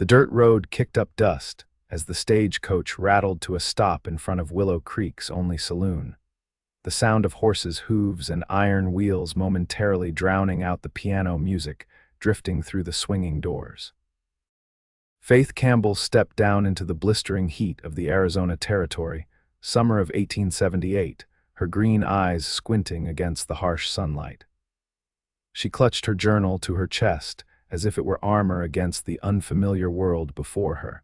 The dirt road kicked up dust as the stagecoach rattled to a stop in front of Willow Creek's only saloon, the sound of horses' hooves and iron wheels momentarily drowning out the piano music drifting through the swinging doors. Faith Campbell stepped down into the blistering heat of the Arizona Territory, summer of 1878, her green eyes squinting against the harsh sunlight. She clutched her journal to her chest as if it were armor against the unfamiliar world before her.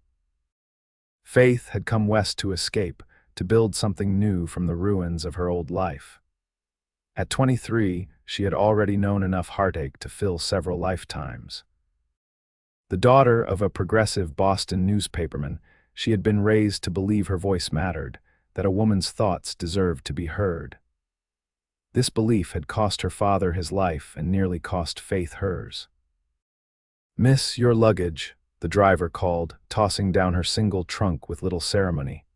Faith had come west to escape, to build something new from the ruins of her old life. At 23, she had already known enough heartache to fill several lifetimes. The daughter of a progressive Boston newspaperman, she had been raised to believe her voice mattered, that a woman's thoughts deserved to be heard. This belief had cost her father his life and nearly cost Faith hers. "Miss, your luggage," the driver called, tossing down her single trunk with little ceremony.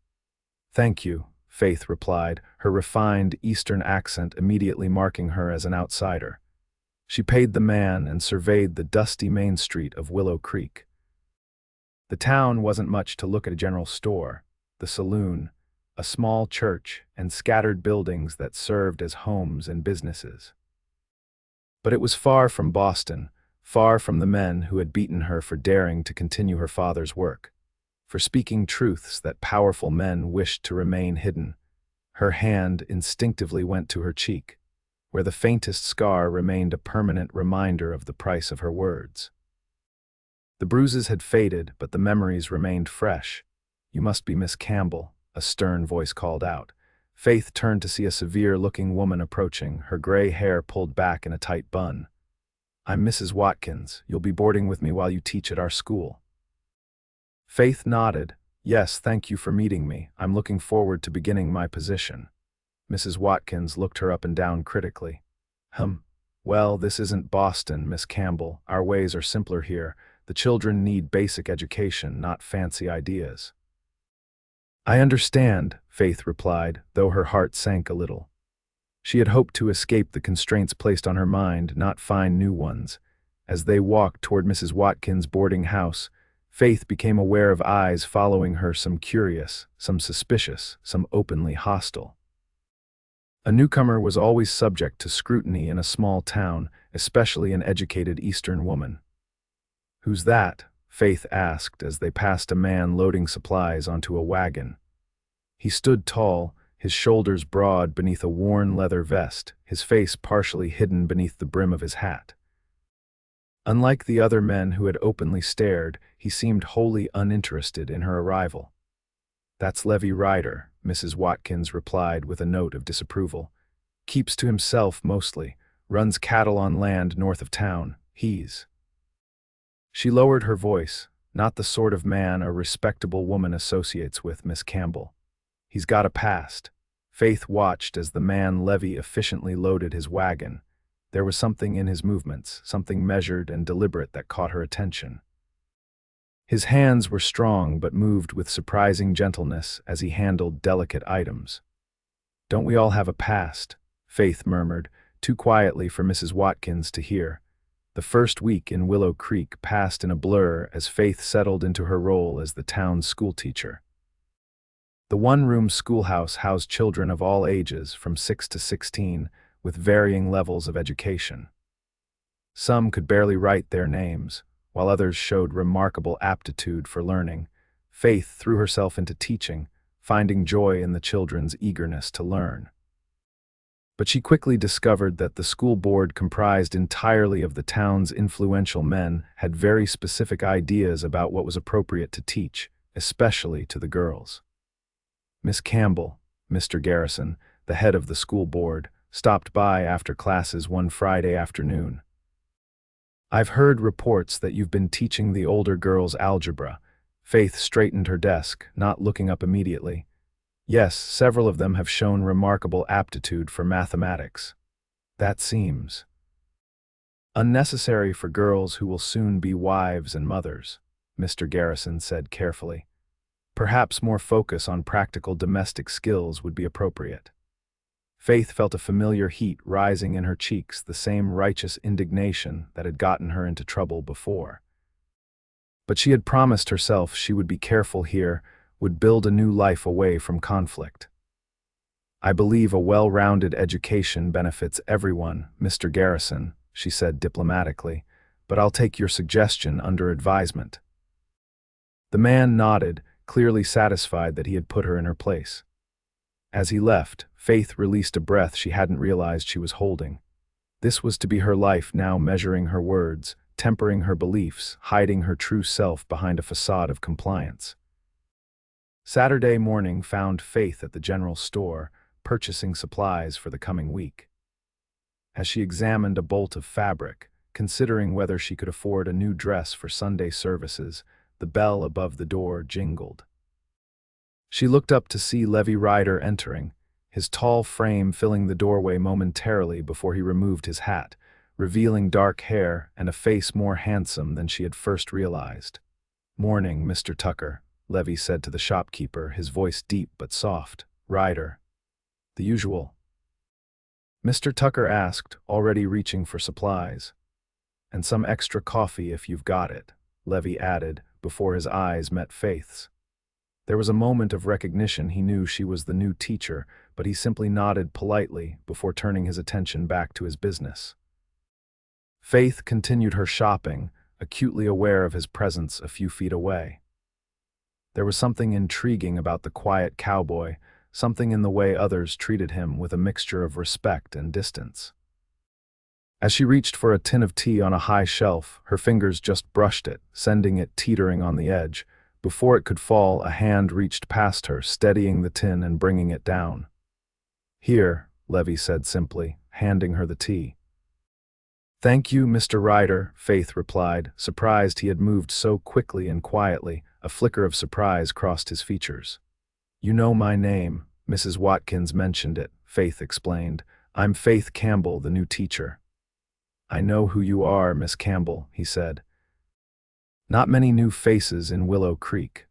"Thank you," Faith replied, her refined Eastern accent immediately marking her as an outsider. She paid the man and surveyed the dusty main street of Willow Creek. The town wasn't much to look at: a general store, the saloon, a small church, and scattered buildings that served as homes and businesses. But it was far from Boston, far from the men who had beaten her for daring to continue her father's work, for speaking truths that powerful men wished to remain hidden. Her hand instinctively went to her cheek, where the faintest scar remained a permanent reminder of the price of her words. The bruises had faded, but the memories remained fresh. "You must be Miss Campbell," a stern voice called out. Faith turned to see a severe-looking woman approaching, her gray hair pulled back in a tight bun. "I'm Mrs. Watkins. You'll be boarding with me while you teach at our school." Faith nodded. "Yes, thank you for meeting me. I'm looking forward to beginning my position." Mrs. Watkins looked her up and down critically. Well, this isn't Boston, Miss Campbell. Our ways are simpler here. The children need basic education, not fancy ideas." "I understand," Faith replied, though her heart sank a little. She had hoped to escape the constraints placed on her mind, not find new ones. As they walked toward Mrs. Watkins' boarding house, Faith became aware of eyes following her, some curious, some suspicious, some openly hostile. A newcomer was always subject to scrutiny in a small town, especially an educated Eastern woman. "Who's that?" Faith asked as they passed a man loading supplies onto a wagon. He stood tall, his shoulders broad beneath a worn leather vest, his face partially hidden beneath the brim of his hat. Unlike the other men who had openly stared, he seemed wholly uninterested in her arrival. "That's Levi Ryder," Mrs. Watkins replied with a note of disapproval. "Keeps to himself mostly, runs cattle on land north of town. He's—" She lowered her voice. "Not the sort of man a respectable woman associates with, Miss Campbell. He's got a past." Faith watched as the man Levi efficiently loaded his wagon. There was something in his movements, something measured and deliberate that caught her attention. His hands were strong but moved with surprising gentleness as he handled delicate items. "Don't we all have a past?" Faith murmured, too quietly for Mrs. Watkins to hear. The first week in Willow Creek passed in a blur as Faith settled into her role as the town's schoolteacher. The one-room schoolhouse housed children of all ages, from 6 to 16, with varying levels of education. Some could barely write their names, while others showed remarkable aptitude for learning. Faith threw herself into teaching, finding joy in the children's eagerness to learn. But she quickly discovered that the school board, comprised entirely of the town's influential men, had very specific ideas about what was appropriate to teach, especially to the girls. Miss Campbell, Mr. Garrison, the head of the school board, stopped by after classes one Friday afternoon. "I've heard reports that you've been teaching the older girls algebra." Faith straightened her desk, not looking up immediately. "Yes, several of them have shown remarkable aptitude for mathematics." "That seems unnecessary for girls who will soon be wives and mothers," Mr. Garrison said carefully. "Perhaps more focus on practical domestic skills would be appropriate." Faith felt a familiar heat rising in her cheeks, the same righteous indignation that had gotten her into trouble before. But she had promised herself she would be careful here, would build a new life away from conflict. "I believe a well-rounded education benefits everyone, Mr. Garrison," she said diplomatically, "but I'll take your suggestion under advisement." The man nodded, clearly satisfied that he had put her in her place. As he left, Faith released a breath she hadn't realized she was holding. This was to be her life now, measuring her words, tempering her beliefs, hiding her true self behind a facade of compliance. Saturday morning found Faith at the general store, purchasing supplies for the coming week. As she examined a bolt of fabric, considering whether she could afford a new dress for Sunday services, the bell above the door jingled. She looked up to see Levi Ryder entering, his tall frame filling the doorway momentarily before he removed his hat, revealing dark hair and a face more handsome than she had first realized. "Morning, Mr. Tucker," Levi said to the shopkeeper, his voice deep but soft. "Ryder." "The usual?" Mr. Tucker asked, already reaching for supplies. "And some extra coffee if you've got it," Levi added, before his eyes met Faith's. There was a moment of recognition. He knew she was the new teacher, but he simply nodded politely before turning his attention back to his business. Faith continued her shopping, acutely aware of his presence a few feet away. There was something intriguing about the quiet cowboy, something in the way others treated him with a mixture of respect and distance. As she reached for a tin of tea on a high shelf, her fingers just brushed it, sending it teetering on the edge. Before it could fall, a hand reached past her, steadying the tin and bringing it down. "Here," Levi said simply, handing her the tea. "Thank you, Mr. Ryder," Faith replied, surprised he had moved so quickly and quietly. A flicker of surprise crossed his features. "You know my name, Mrs. Watkins mentioned it," Faith explained. "I'm Faith Campbell, the new teacher." "I know who you are, Miss Campbell," he said. Not many new faces in Willow Creek.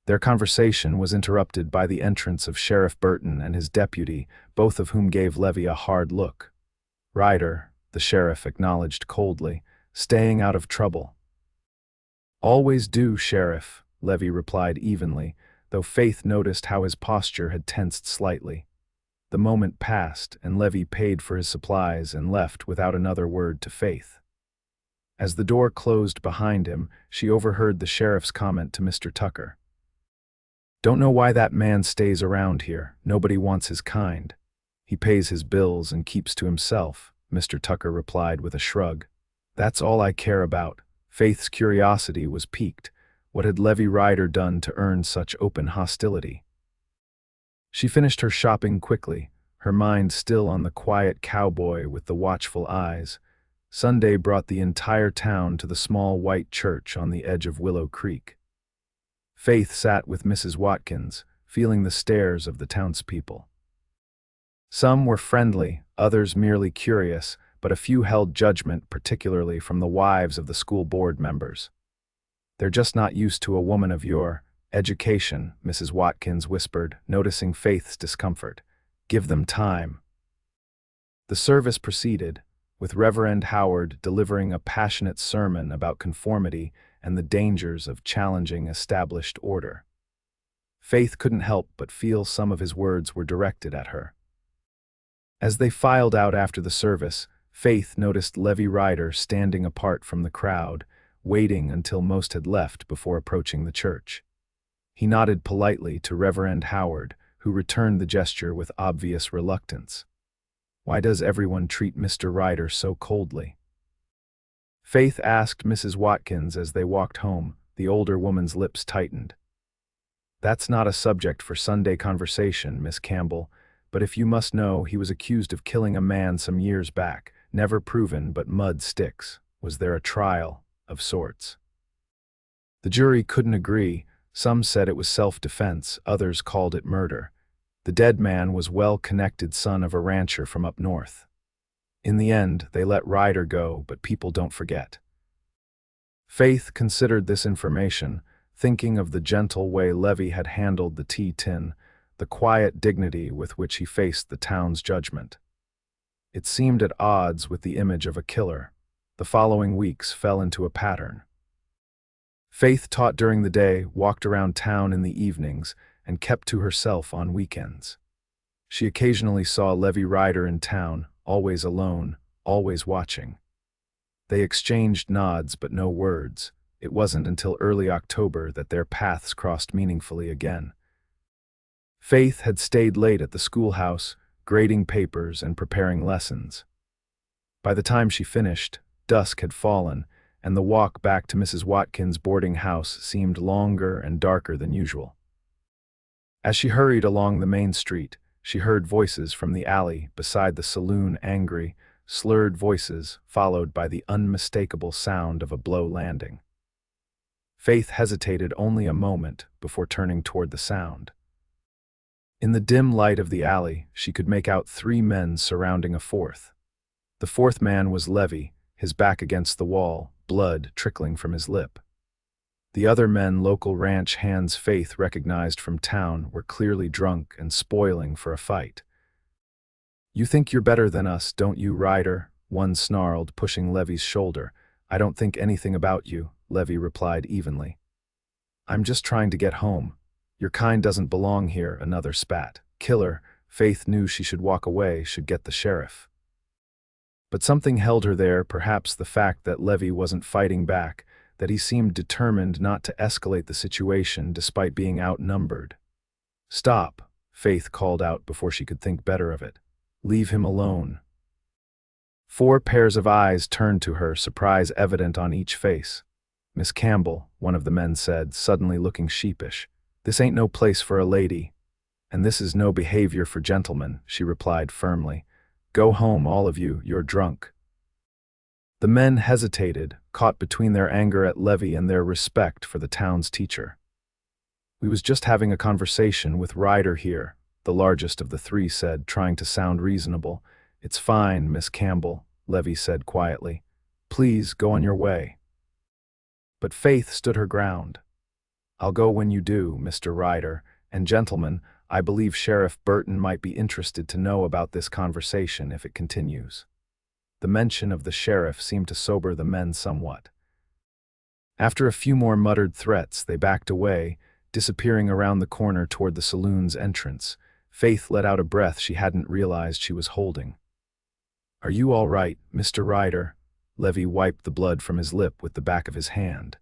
Their conversation was interrupted by the entrance of Sheriff Burton and his deputy, both of whom gave Levi a hard look. "Ryder," the sheriff acknowledged coldly, "staying out of trouble." "Always do, Sheriff," Levi replied evenly, though Faith noticed how his posture had tensed slightly. The moment passed, and Levi paid for his supplies and left without another word to Faith. As the door closed behind him, she overheard the sheriff's comment to Mr. Tucker. "Don't know why that man stays around here. Nobody wants his kind. He pays his bills and keeps to himself," Mr. Tucker replied with a shrug. "That's all I care about." Faith's curiosity was piqued. What had Levi Ryder done to earn such open hostility? She finished her shopping quickly, her mind still on the quiet cowboy with the watchful eyes. Sunday brought the entire town to the small white church on the edge of Willow Creek. Faith sat with Mrs. Watkins, feeling the stares of the townspeople. Some were friendly, others merely curious, but a few held judgment, particularly from the wives of the school board members. "They're just not used to a woman of your education," Mrs. Watkins whispered, noticing Faith's discomfort. "Give them time." The service proceeded, with Reverend Howard delivering a passionate sermon about conformity and the dangers of challenging established order. Faith couldn't help but feel some of his words were directed at her. As they filed out after the service, Faith noticed Levi Ryder standing apart from the crowd, waiting until most had left before approaching the church. He nodded politely to Reverend Howard, who returned the gesture with obvious reluctance. "Why does everyone treat Mr. Ryder so coldly?" Faith asked Mrs. Watkins as they walked home. The older woman's lips tightened. "That's not a subject for Sunday conversation, Miss Campbell, but if you must know, he was accused of killing a man some years back, never proven, but mud sticks. Was there a trial of sorts?" The jury couldn't agree. Some said it was self-defense, others called it murder. The dead man was well-connected son of a rancher from up north. In the end, they let Ryder go, but people don't forget. Faith considered this information, thinking of the gentle way Levi had handled the tea tin, the quiet dignity with which he faced the town's judgment. It seemed at odds with the image of a killer. The following weeks fell into a pattern. Faith taught during the day, walked around town in the evenings, and kept to herself on weekends. She occasionally saw Levi Ryder in town, always alone, always watching. They exchanged nods but no words. It wasn't until early October that their paths crossed meaningfully again. Faith had stayed late at the schoolhouse, grading papers and preparing lessons. By the time she finished, dusk had fallen, and the walk back to Mrs. Watkins' boarding house seemed longer and darker than usual. As she hurried along the main street, she heard voices from the alley beside the saloon, angry, slurred voices followed by the unmistakable sound of a blow landing. Faith hesitated only a moment before turning toward the sound. In the dim light of the alley, she could make out 3 men surrounding a fourth. The fourth man was Levi, his back against the wall, blood trickling from his lip. The other men local ranch hands Faith recognized from town were clearly drunk and spoiling for a fight. "You think you're better than us, don't you, Ryder?" one snarled, pushing Levi's shoulder. "I don't think anything about you," Levi replied evenly. "I'm just trying to get home. Your kind doesn't belong here," another spat. "Killer." Faith knew she should walk away, should get the sheriff. But something held her there, perhaps the fact that Levi wasn't fighting back, that he seemed determined not to escalate the situation despite being outnumbered. "Stop," Faith called out before she could think better of it. "Leave him alone." 4 pairs of eyes turned to her, surprise evident on each face. "Miss Campbell," one of the men said, suddenly looking sheepish, "this ain't no place for a lady." "And this is no behavior for gentlemen," she replied firmly. "Go home, all of you, you're drunk." The men hesitated, caught between their anger at Levi and their respect for the town's teacher. "We was just having a conversation with Ryder here," the largest of the 3 said, trying to sound reasonable. "It's fine, Miss Campbell," Levi said quietly. "Please go on your way." But Faith stood her ground. "I'll go when you do, Mr. Ryder, and gentlemen, I believe Sheriff Burton might be interested to know about this conversation if it continues." The mention of the sheriff seemed to sober the men somewhat. After a few more muttered threats, they backed away, disappearing around the corner toward the saloon's entrance. Faith let out a breath she hadn't realized she was holding. "Are you all right, Mr. Ryder?" Levi wiped the blood from his lip with the back of his hand.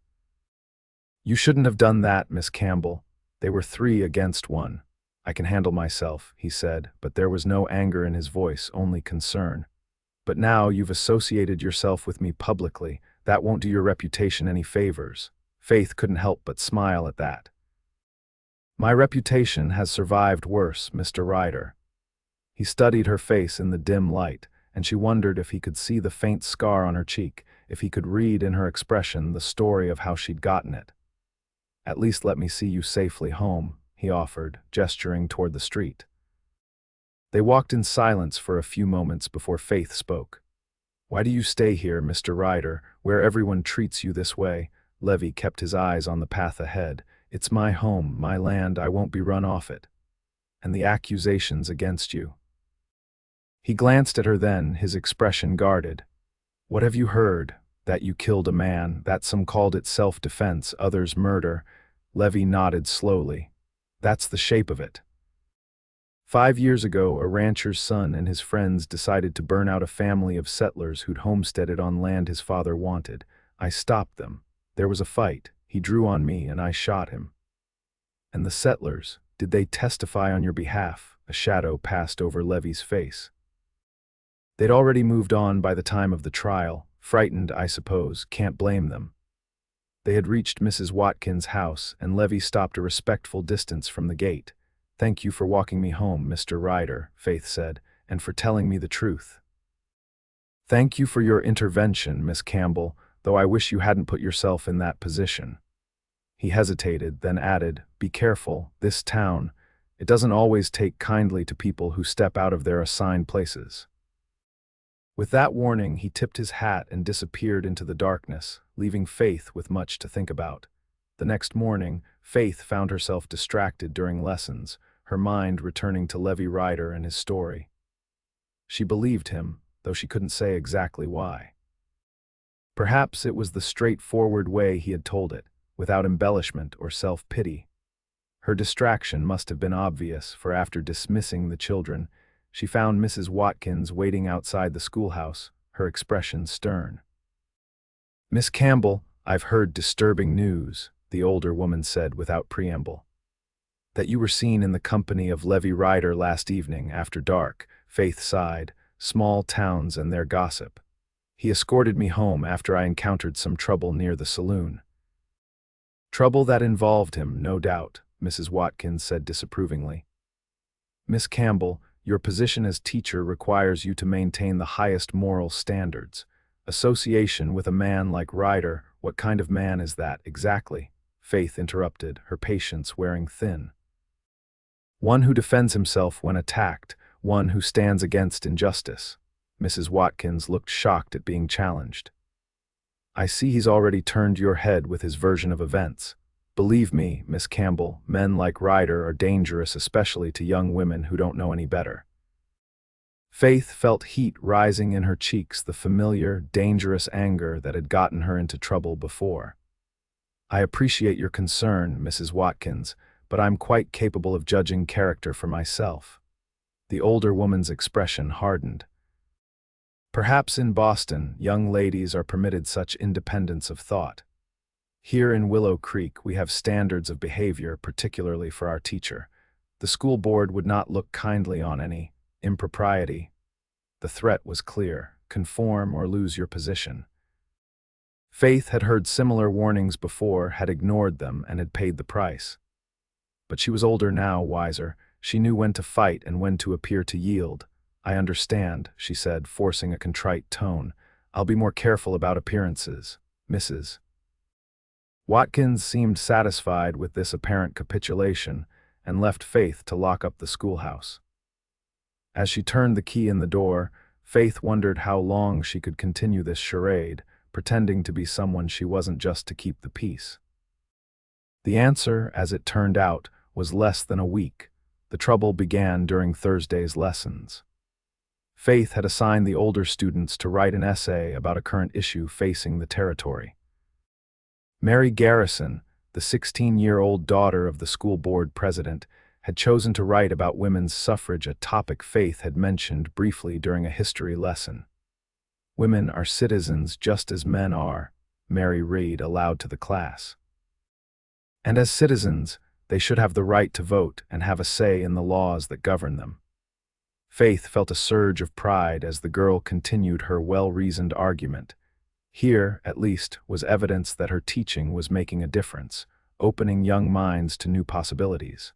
"You shouldn't have done that, Miss Campbell. They were 3 against 1. I can handle myself," he said, but there was no anger in his voice, only concern. "But now you've associated yourself with me publicly. That won't do your reputation any favors." Faith couldn't help but smile at that. "My reputation has survived worse, Mr. Ryder." He studied her face in the dim light, and she wondered if he could see the faint scar on her cheek, if he could read in her expression the story of how she'd gotten it. "At least let me see you safely home," he offered, gesturing toward the street. They walked in silence for a few moments before Faith spoke. "Why do you stay here, Mr. Ryder, where everyone treats you this way?" Levi kept his eyes on the path ahead. "It's my home, my land, I won't be run off it. And the accusations against you." He glanced at her then, his expression guarded. "What have you heard? That you killed a man, that some called it self-defense, others murder." Levi nodded slowly. "That's the shape of it. 5 years ago, a rancher's son and his friends decided to burn out a family of settlers who'd homesteaded on land his father wanted. I stopped them. There was a fight. He drew on me and I shot him." "And the settlers, did they testify on your behalf?" A shadow passed over Levi's face. "They'd already moved on by the time of the trial. Frightened, I suppose. Can't blame them." They had reached Mrs. Watkins' house, and Levi stopped a respectful distance from the gate. "Thank you for walking me home, Mr. Ryder," Faith said, "and for telling me the truth." "Thank you for your intervention, Miss Campbell, though I wish you hadn't put yourself in that position." He hesitated, then added, "Be careful, this town, it doesn't always take kindly to people who step out of their assigned places." With that warning, he tipped his hat and disappeared into the darkness, leaving Faith with much to think about. The next morning, Faith found herself distracted during lessons, her mind returning to Levi Ryder and his story. She believed him, though she couldn't say exactly why. Perhaps it was the straightforward way he had told it, without embellishment or self-pity. Her distraction must have been obvious, for after dismissing the children, she found Mrs. Watkins waiting outside the schoolhouse, her expression stern. "Miss Campbell, I've heard disturbing news," the older woman said without preamble. "That you were seen in the company of Levi Ryder last evening after dark." Faith sighed. Small towns and their gossip. "He escorted me home after I encountered some trouble near the saloon." "Trouble that involved him, no doubt," Mrs. Watkins said disapprovingly. "Miss Campbell, your position as teacher requires you to maintain the highest moral standards. Association with a man like Ryder, what kind of man is that exactly?" Faith interrupted, her patience wearing thin. "One who defends himself when attacked, one who stands against injustice." Mrs. Watkins looked shocked at being challenged. "I see he's already turned your head with his version of events. Believe me, Miss Campbell, men like Ryder are dangerous, especially to young women who don't know any better." Faith felt heat rising in her cheeks, the familiar, dangerous anger that had gotten her into trouble before. "I appreciate your concern, Mrs. Watkins, but I'm quite capable of judging character for myself." The older woman's expression hardened. "Perhaps in Boston, young ladies are permitted such independence of thought. Here in Willow Creek, we have standards of behavior, particularly for our teacher. The school board would not look kindly on any impropriety." The threat was clear: conform or lose your position. Faith had heard similar warnings before, had ignored them, and had paid the price. But she was older now, wiser. She knew when to fight and when to appear to yield. "I understand," she said, forcing a contrite tone. "I'll be more careful about appearances, Mrs." Watkins seemed satisfied with this apparent capitulation and left Faith to lock up the schoolhouse. As she turned the key in the door, Faith wondered how long she could continue this charade, pretending to be someone she wasn't just to keep the peace. The answer, as it turned out, was less than a week. The trouble began during Thursday's lessons. Faith had assigned the older students to write an essay about a current issue facing the territory. Mary Garrison, the 16-year-old daughter of the school board president, had chosen to write about women's suffrage, a topic Faith had mentioned briefly during a history lesson. "Women are citizens just as men are," Mary read aloud to the class. "And as citizens, they should have the right to vote and have a say in the laws that govern them." Faith felt a surge of pride as the girl continued her well-reasoned argument. Here, at least, was evidence that her teaching was making a difference, opening young minds to new possibilities.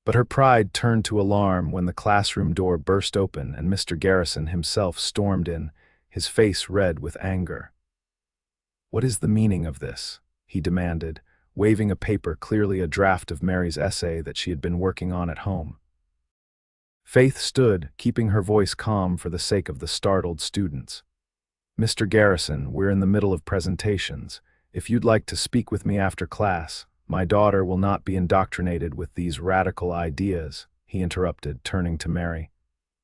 But her pride turned to alarm when the classroom door burst open and Mr. Garrison himself stormed in, his face red with anger. "What is the meaning of this?" he demanded, waving a paper, clearly a draft of Mary's essay that she had been working on at home. Faith stood, keeping her voice calm for the sake of the startled students. "Mr. Garrison, we're in the middle of presentations. If you'd like to speak with me after class, my daughter will not be indoctrinated with these radical ideas," he interrupted, turning to Mary.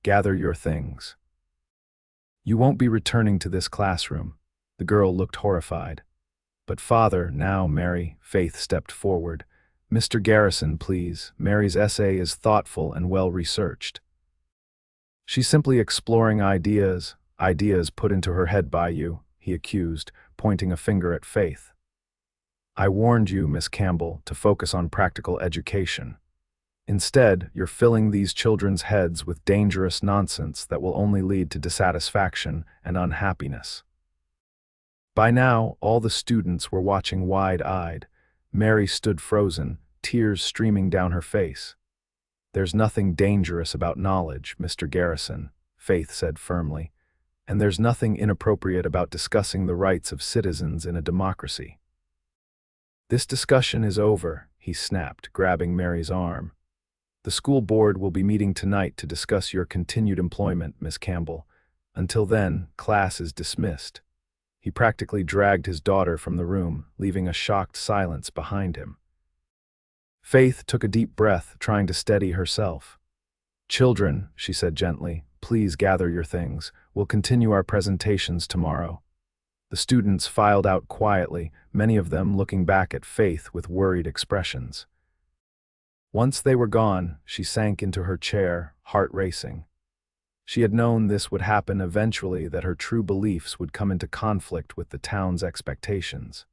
"Gather your things. You won't be returning to this classroom." The girl looked horrified. "But father," "Now, Mary," Faith stepped forward. "Mr. Garrison, please. Mary's essay is thoughtful and well-researched. She's simply exploring ideas put into her head by you," he accused, pointing a finger at Faith. "I warned you, Miss Campbell, to focus on practical education. Instead, you're filling these children's heads with dangerous nonsense that will only lead to dissatisfaction and unhappiness." By now, all the students were watching wide-eyed. Mary stood frozen, tears streaming down her face. "There's nothing dangerous about knowledge, Mr. Garrison," Faith said firmly, "and there's nothing inappropriate about discussing the rights of citizens in a democracy." "This discussion is over," he snapped, grabbing Mary's arm. "The school board will be meeting tonight to discuss your continued employment, Miss Campbell. Until then, class is dismissed." He practically dragged his daughter from the room, leaving a shocked silence behind him. Faith took a deep breath, trying to steady herself. "Children," she said gently, "please gather your things. We'll continue our presentations tomorrow." The students filed out quietly, many of them looking back at Faith with worried expressions. Once they were gone, she sank into her chair, heart racing. She had known this would happen eventually, that her true beliefs would come into conflict with the town's expectations.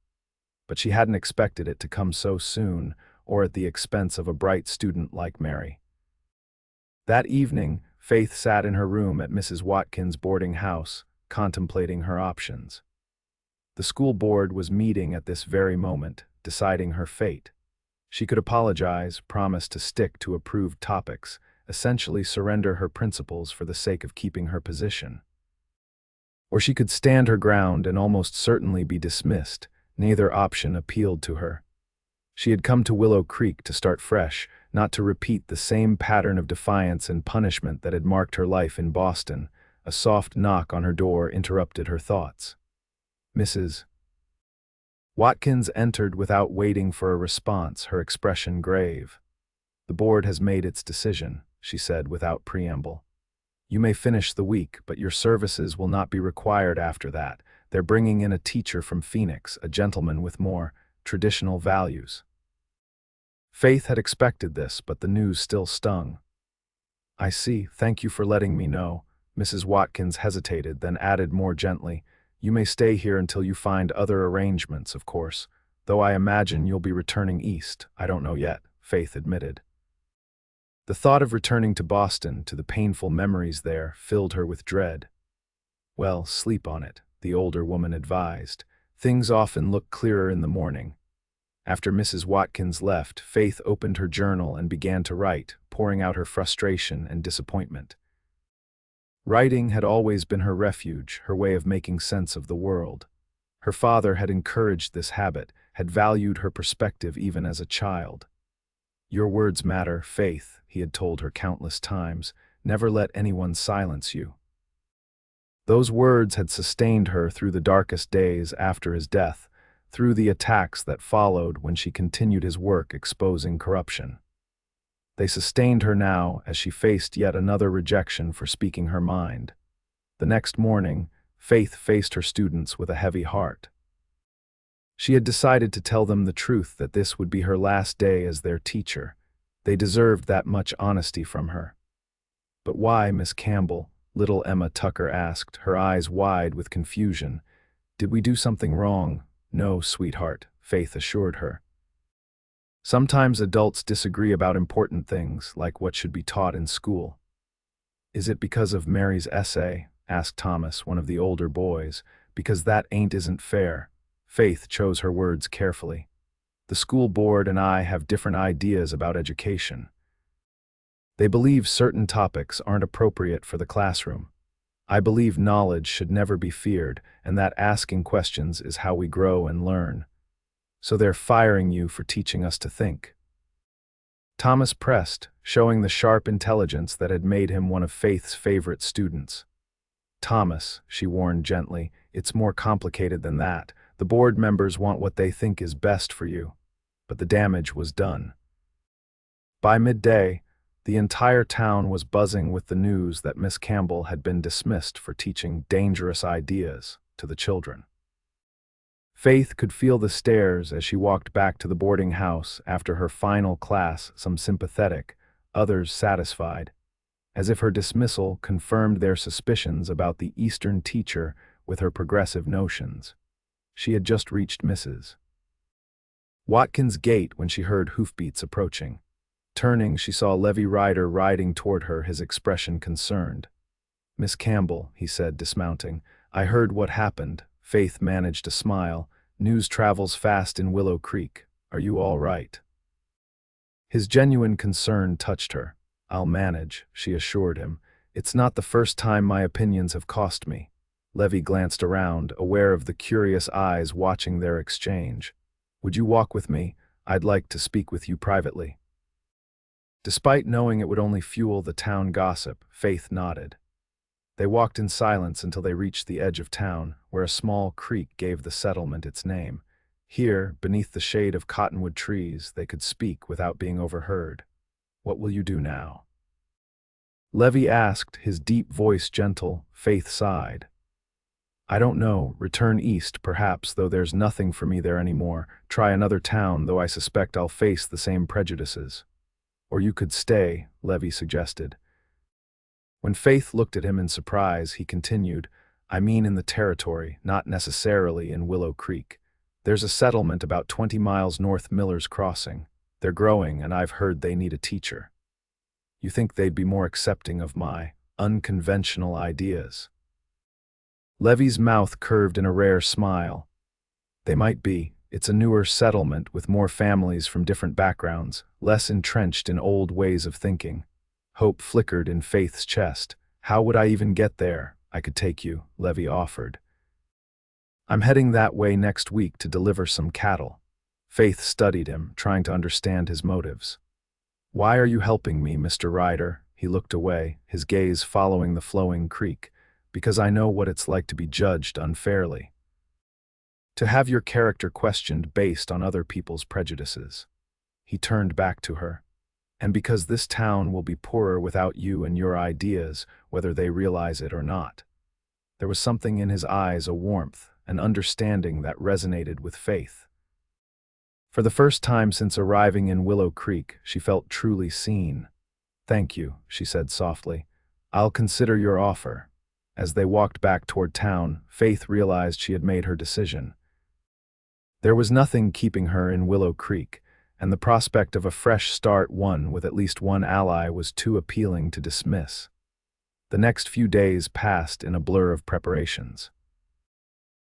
But she hadn't expected it to come so soon, or at the expense of a bright student like Mary. That evening, Faith sat in her room at Mrs. Watkins' boarding house, contemplating her options. The school board was meeting at this very moment, deciding her fate. She could apologize, promise to stick to approved topics, essentially surrender her principles for the sake of keeping her position. Or she could stand her ground and almost certainly be dismissed. Neither option appealed to her. She had come to Willow Creek to start fresh, not to repeat the same pattern of defiance and punishment that had marked her life in Boston. A soft knock on her door interrupted her thoughts. Mrs. Watkins entered without waiting for a response, her expression grave. "The board has made its decision," she said without preamble. "You may finish the week, but your services will not be required after that. They're bringing in a teacher from Phoenix, a gentleman with more traditional values." Faith had expected this, but the news still stung. "I see, thank you for letting me know." Mrs. Watkins hesitated, then added more gently, "You may stay here until you find other arrangements, of course, though I imagine you'll be returning east. I don't know yet," Faith admitted. The thought of returning to Boston, to the painful memories there, filled her with dread. "Well, sleep on it," the older woman advised. "Things often look clearer in the morning." After Mrs. Watkins left, Faith opened her journal and began to write, pouring out her frustration and disappointment. Writing had always been her refuge, her way of making sense of the world. Her father had encouraged this habit, had valued her perspective even as a child. "Your words matter, Faith," he had told her countless times. "Never let anyone silence you." Those words had sustained her through the darkest days after his death, through the attacks that followed when she continued his work exposing corruption. They sustained her now as she faced yet another rejection for speaking her mind. The next morning, Faith faced her students with a heavy heart. She had decided to tell them the truth, that this would be her last day as their teacher. They deserved that much honesty from her. "But why, Miss Campbell?" little Emma Tucker asked, her eyes wide with confusion. "Did we do something wrong?" "No, sweetheart," Faith assured her. "Sometimes adults disagree about important things, like what should be taught in school." "Is it because of Mary's essay?" asked Thomas, one of the older boys. "Because that isn't fair." Faith chose her words carefully. "The school board and I have different ideas about education. They believe certain topics aren't appropriate for the classroom. I believe knowledge should never be feared, and that asking questions is how we grow and learn. So they're firing you for teaching us to think." Thomas pressed, showing the sharp intelligence that had made him one of Faith's favorite students. "Thomas," she warned gently, "it's more complicated than that. The board members want what they think is best for you." But the damage was done. By midday, the entire town was buzzing with the news that Miss Campbell had been dismissed for teaching dangerous ideas to the children. Faith could feel the stares as she walked back to the boarding house after her final class, some sympathetic, others satisfied, as if her dismissal confirmed their suspicions about the Eastern teacher with her progressive notions. She had just reached Mrs. Watkins' gate when she heard hoofbeats approaching. Turning, she saw Levi Ryder riding toward her, his expression concerned. "Miss Campbell," he said, dismounting, "I heard what happened." Faith managed a smile. "News travels fast in Willow Creek. Are you all right?" His genuine concern touched her. "I'll manage," she assured him. "It's not the first time my opinions have cost me." Levi glanced around, aware of the curious eyes watching their exchange. "Would you walk with me? I'd like to speak with you privately." Despite knowing it would only fuel the town gossip, Faith nodded. They walked in silence until they reached the edge of town, where a small creek gave the settlement its name. Here, beneath the shade of cottonwood trees, they could speak without being overheard. "What will you do now?" Levi asked, his deep voice gentle. Faith sighed. I don't know, return east, perhaps, though there's nothing for me there anymore. Try another town, though I suspect I'll face the same prejudices. Or you could stay, Levi suggested. When Faith looked at him in surprise, he continued, I mean in the territory, not necessarily in Willow Creek. There's a settlement about 20 miles north Miller's Crossing. They're growing, and I've heard they need a teacher. You think they'd be more accepting of my unconventional ideas? Levi's mouth curved in a rare smile. They might be. It's a newer settlement with more families from different backgrounds, less entrenched in old ways of thinking. Hope flickered in Faith's chest. How would I even get there? I could take you, Levi offered. I'm heading that way next week to deliver some cattle. Faith studied him, trying to understand his motives. Why are you helping me, Mr. Ryder? He looked away, his gaze following the flowing creek. Because I know what it's like to be judged unfairly. To have your character questioned based on other people's prejudices. He turned back to her. And because this town will be poorer without you and your ideas, whether they realize it or not. There was something in his eyes, a warmth, an understanding that resonated with Faith. For the first time since arriving in Willow Creek, she felt truly seen. Thank you, she said softly. I'll consider your offer. As they walked back toward town, Faith realized she had made her decision. There was nothing keeping her in Willow Creek, and the prospect of a fresh start, one with at least one ally, was too appealing to dismiss. The next few days passed in a blur of preparations.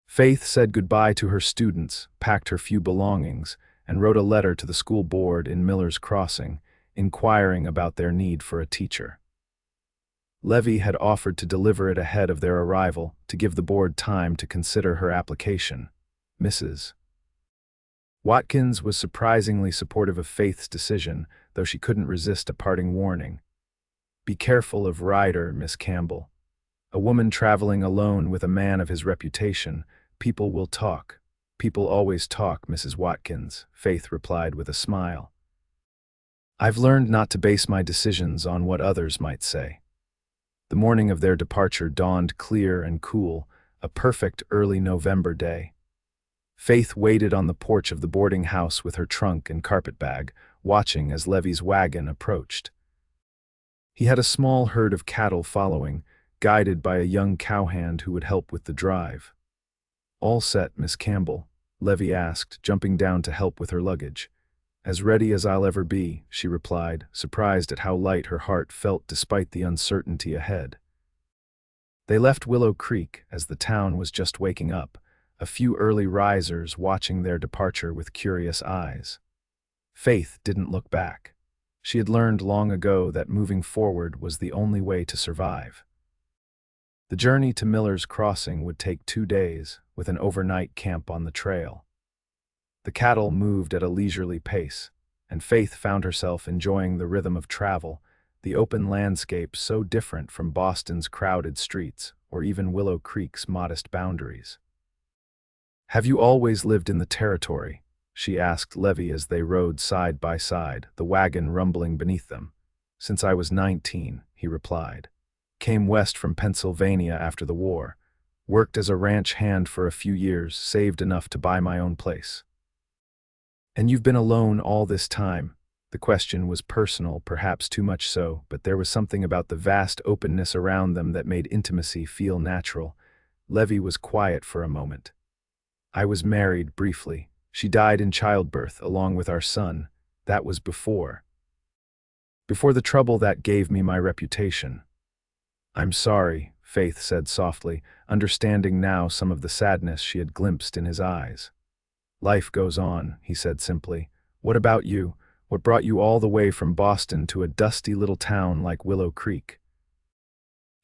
Faith said goodbye to her students, packed her few belongings, and wrote a letter to the school board in Miller's Crossing, inquiring about their need for a teacher. Levi had offered to deliver it ahead of their arrival to give the board time to consider her application. Mrs. Watkins was surprisingly supportive of Faith's decision, though she couldn't resist a parting warning. Be careful of Ryder, Miss Campbell. A woman traveling alone with a man of his reputation. People will talk. People always talk, Mrs. Watkins, Faith replied with a smile. I've learned not to base my decisions on what others might say. The morning of their departure dawned clear and cool, a perfect early November day. Faith waited on the porch of the boarding house with her trunk and carpetbag, watching as Levi's wagon approached. He had a small herd of cattle following, guided by a young cowhand who would help with the drive. All set, Miss Campbell? Levi asked, jumping down to help with her luggage. As ready as I'll ever be, she replied, surprised at how light her heart felt despite the uncertainty ahead. They left Willow Creek as the town was just waking up, a few early risers watching their departure with curious eyes. Faith didn't look back. She had learned long ago that moving forward was the only way to survive. The journey to Miller's Crossing would take 2 days, with an overnight camp on the trail. The cattle moved at a leisurely pace, and Faith found herself enjoying the rhythm of travel, the open landscape so different from Boston's crowded streets or even Willow Creek's modest boundaries. Have you always lived in the territory? She asked Levi as they rode side by side, the wagon rumbling beneath them. Since I was 19, he replied. Came west from Pennsylvania after the war. Worked as a ranch hand for a few years, saved enough to buy my own place. And you've been alone all this time? The question was personal, perhaps too much so, but there was something about the vast openness around them that made intimacy feel natural. Levi was quiet for a moment. I was married briefly. She died in childbirth, along with our son. That was before the trouble that gave me my reputation. I'm sorry, Faith said softly, understanding now some of the sadness she had glimpsed in his eyes. Life goes on, he said simply. What about you? What brought you all the way from Boston to a dusty little town like Willow Creek?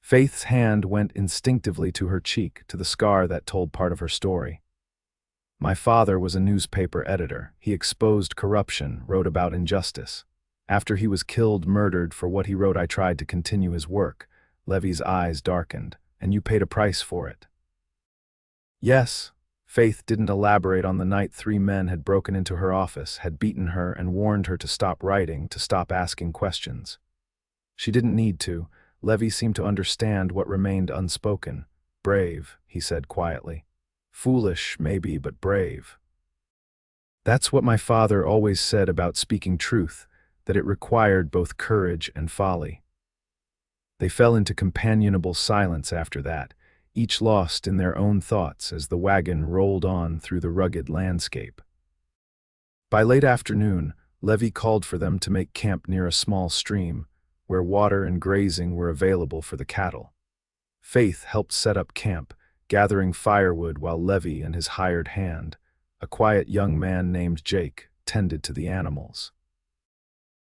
Faith's hand went instinctively to her cheek, to the scar that told part of her story. My father was a newspaper editor. He exposed corruption, wrote about injustice. After he was murdered for what he wrote, I tried to continue his work. Levi's eyes darkened. And you paid a price for it. Yes. Faith didn't elaborate on the night 3 men had broken into her office, had beaten her and warned her to stop writing, to stop asking questions. She didn't need to. Levi seemed to understand what remained unspoken. Brave, he said quietly. Foolish, maybe, but brave. That's what my father always said about speaking truth, that it required both courage and folly. They fell into companionable silence after that, each lost in their own thoughts as the wagon rolled on through the rugged landscape. By late afternoon, Levi called for them to make camp near a small stream, where water and grazing were available for the cattle. Faith helped set up camp, gathering firewood while Levi and his hired hand, a quiet young man named Jake, tended to the animals.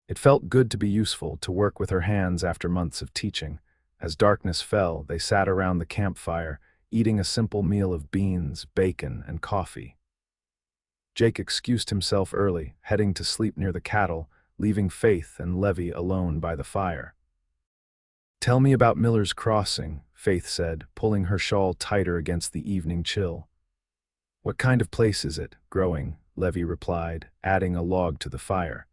It felt good to be useful, to work with her hands after months of teaching. As darkness fell, they sat around the campfire, eating a simple meal of beans, bacon, and coffee. Jake excused himself early, heading to sleep near the cattle, leaving Faith and Levi alone by the fire. "Tell me about Miller's Crossing," Faith said, pulling her shawl tighter against the evening chill. "What kind of place is it?" "Growing," Levi replied, adding a log to the fire.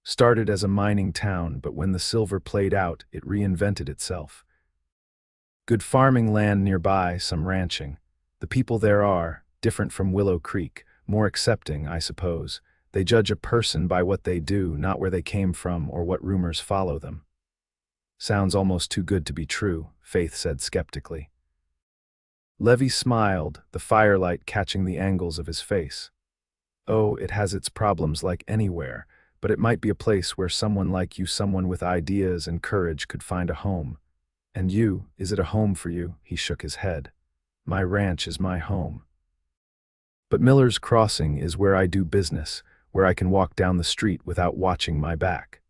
"Started as a mining town, but when the silver played out, it reinvented itself. Good farming land nearby, some ranching. The people there are different from Willow Creek, more accepting, I suppose. They judge a person by what they do, not where they came from or what rumors follow them." "Sounds almost too good to be true," Faith said skeptically. Levi smiled, the firelight catching the angles of his face. "Oh, it has its problems like anywhere, but it might be a place where someone like you, someone with ideas and courage, could find a home. And you, is it a home for you?" He shook his head. "My ranch is my home. But Miller's Crossing is where I do business, where I can walk down the street without watching my back."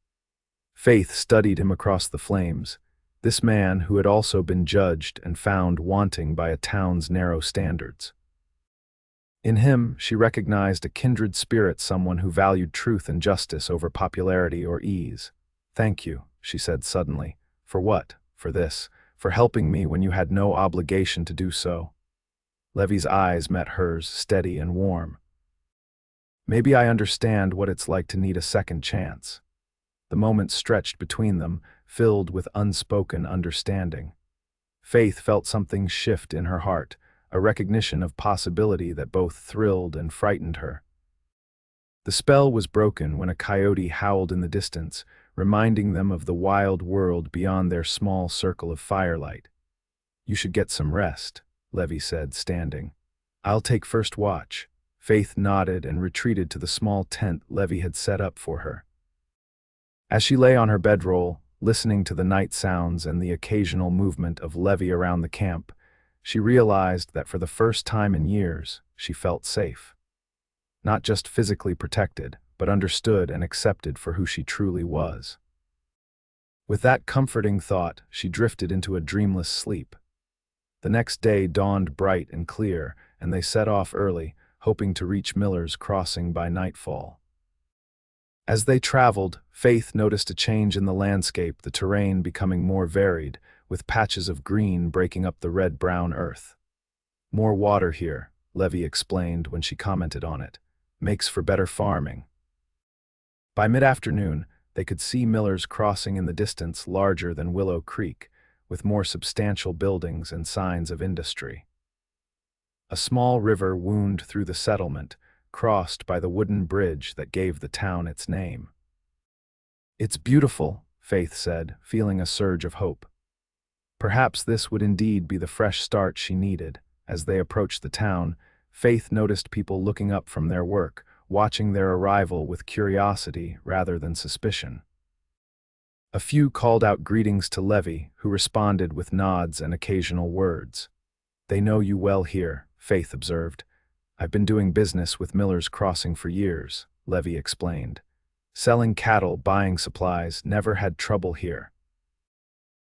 Faith studied him across the flames, this man who had also been judged and found wanting by a town's narrow standards. In him, she recognized a kindred spirit, someone who valued truth and justice over popularity or ease. "Thank you," she said suddenly. "For what?" "For this. For helping me when you had no obligation to do so." Levi's eyes met hers, steady and warm. "Maybe I understand what it's like to need a second chance." The moment stretched between them, filled with unspoken understanding. Faith felt something shift in her heart, a recognition of possibility that both thrilled and frightened her. The spell was broken when a coyote howled in the distance, reminding them of the wild world beyond their small circle of firelight. "You should get some rest," Levi said, standing. "I'll take first watch." Faith nodded and retreated to the small tent Levi had set up for her. As she lay on her bedroll, listening to the night sounds and the occasional movement of Levi around the camp, she realized that for the first time in years, she felt safe. Not just physically protected, but understood and accepted for who she truly was. With that comforting thought, she drifted into a dreamless sleep. The next day dawned bright and clear, and they set off early, hoping to reach Miller's Crossing by nightfall. As they traveled, Faith noticed a change in the landscape, the terrain becoming more varied, with patches of green breaking up the red-brown earth. "More water here," Levi explained when she commented on it. "Makes for better farming." By mid-afternoon, they could see Miller's Crossing in the distance, larger than Willow Creek, with more substantial buildings and signs of industry. A small river wound through the settlement, crossed by the wooden bridge that gave the town its name. "It's beautiful," Faith said, feeling a surge of hope. Perhaps this would indeed be the fresh start she needed. As they approached the town, Faith noticed people looking up from their work, watching their arrival with curiosity rather than suspicion. A few called out greetings to Levi, who responded with nods and occasional words. "They know you well here," Faith observed. "I've been doing business with Miller's Crossing for years," Levi explained. "Selling cattle, buying supplies, never had trouble here."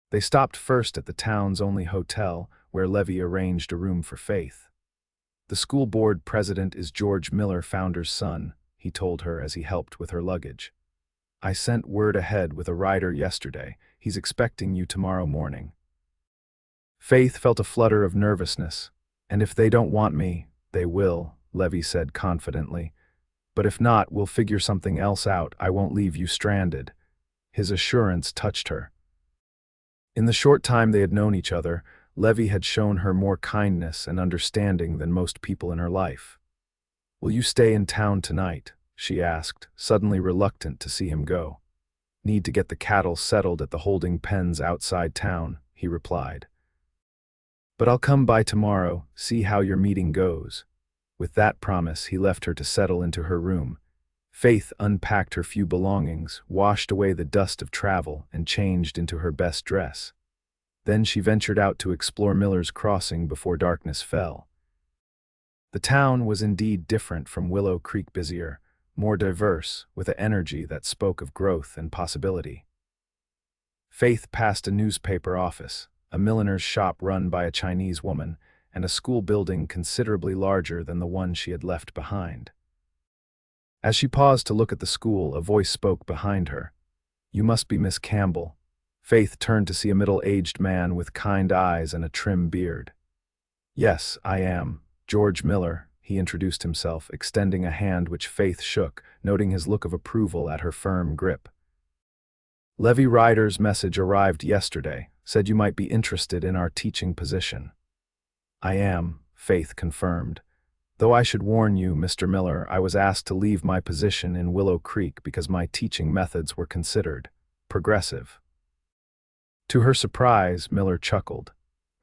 They stopped first at the town's only hotel, where Levi arranged a room for Faith. "The school board president is George Miller, founder's son," he told her as he helped with her luggage. "I sent word ahead with a rider yesterday. He's expecting you tomorrow morning." Faith felt a flutter of nervousness. "And if they don't want me, they will," Levi said confidently. "But if not, we'll figure something else out. I won't leave you stranded." His assurance touched her. In the short time they had known each other, Levi had shown her more kindness and understanding than most people in her life. "Will you stay in town tonight?" she asked, suddenly reluctant to see him go. "Need to get the cattle settled at the holding pens outside town," he replied. "But I'll come by tomorrow, see how your meeting goes." With that promise, he left her to settle into her room. Faith unpacked her few belongings, washed away the dust of travel, and changed into her best dress. Then she ventured out to explore Miller's Crossing before darkness fell. The town was indeed different from Willow Creek, busier, more diverse, with an energy that spoke of growth and possibility. Faith passed a newspaper office, a milliner's shop run by a Chinese woman, and a school building considerably larger than the one she had left behind. As she paused to look at the school, a voice spoke behind her. "You must be Miss Campbell." Faith turned to see a middle-aged man with kind eyes and a trim beard. "Yes, I am. George Miller," he introduced himself, extending a hand which Faith shook, noting his look of approval at her firm grip. "Levi Ryder's message arrived yesterday, said you might be interested in our teaching position." "I am," Faith confirmed. "Though I should warn you, Mr. Miller, I was asked to leave my position in Willow Creek because my teaching methods were considered progressive." To her surprise, Miller chuckled.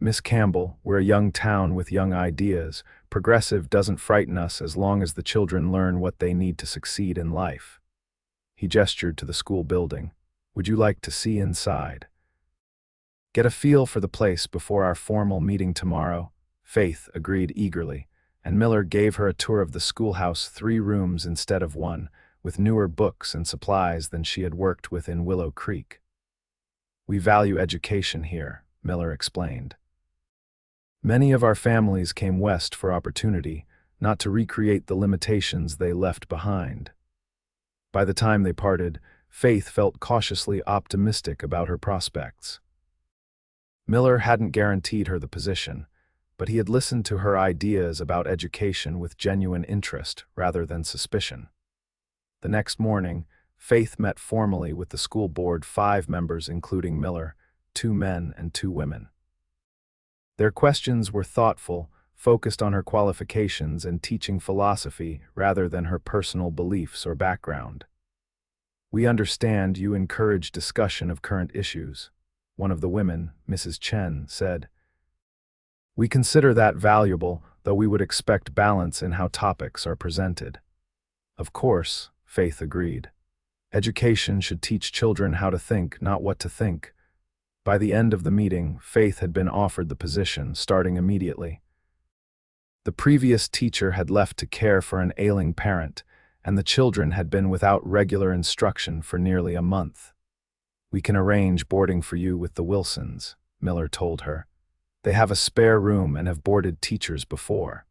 "Miss Campbell, we're a young town with young ideas. Progressive doesn't frighten us as long as the children learn what they need to succeed in life." He gestured to the school building. "Would you like to see inside? Get a feel for the place before our formal meeting tomorrow?" Faith agreed eagerly, and Miller gave her a tour of the schoolhouse, 3 rooms instead of 1, with newer books and supplies than she had worked with in Willow Creek. "We value education here," Miller explained. "Many of our families came west for opportunity, not to recreate the limitations they left behind." By the time they parted, Faith felt cautiously optimistic about her prospects. Miller hadn't guaranteed her the position, but he had listened to her ideas about education with genuine interest rather than suspicion. The next morning, Faith met formally with the school board, 5 members including Miller, 2 men and 2 women. Their questions were thoughtful, focused on her qualifications and teaching philosophy rather than her personal beliefs or background. "We understand you encourage discussion of current issues," one of the women, Mrs. Chen, said. "We consider that valuable, though we would expect balance in how topics are presented." "Of course," Faith agreed. "Education should teach children how to think, not what to think." By the end of the meeting, Faith had been offered the position, starting immediately. The previous teacher had left to care for an ailing parent, and the children had been without regular instruction for nearly a month. "We can arrange boarding for you with the Wilsons," Miller told her. "They have a spare room and have boarded teachers before."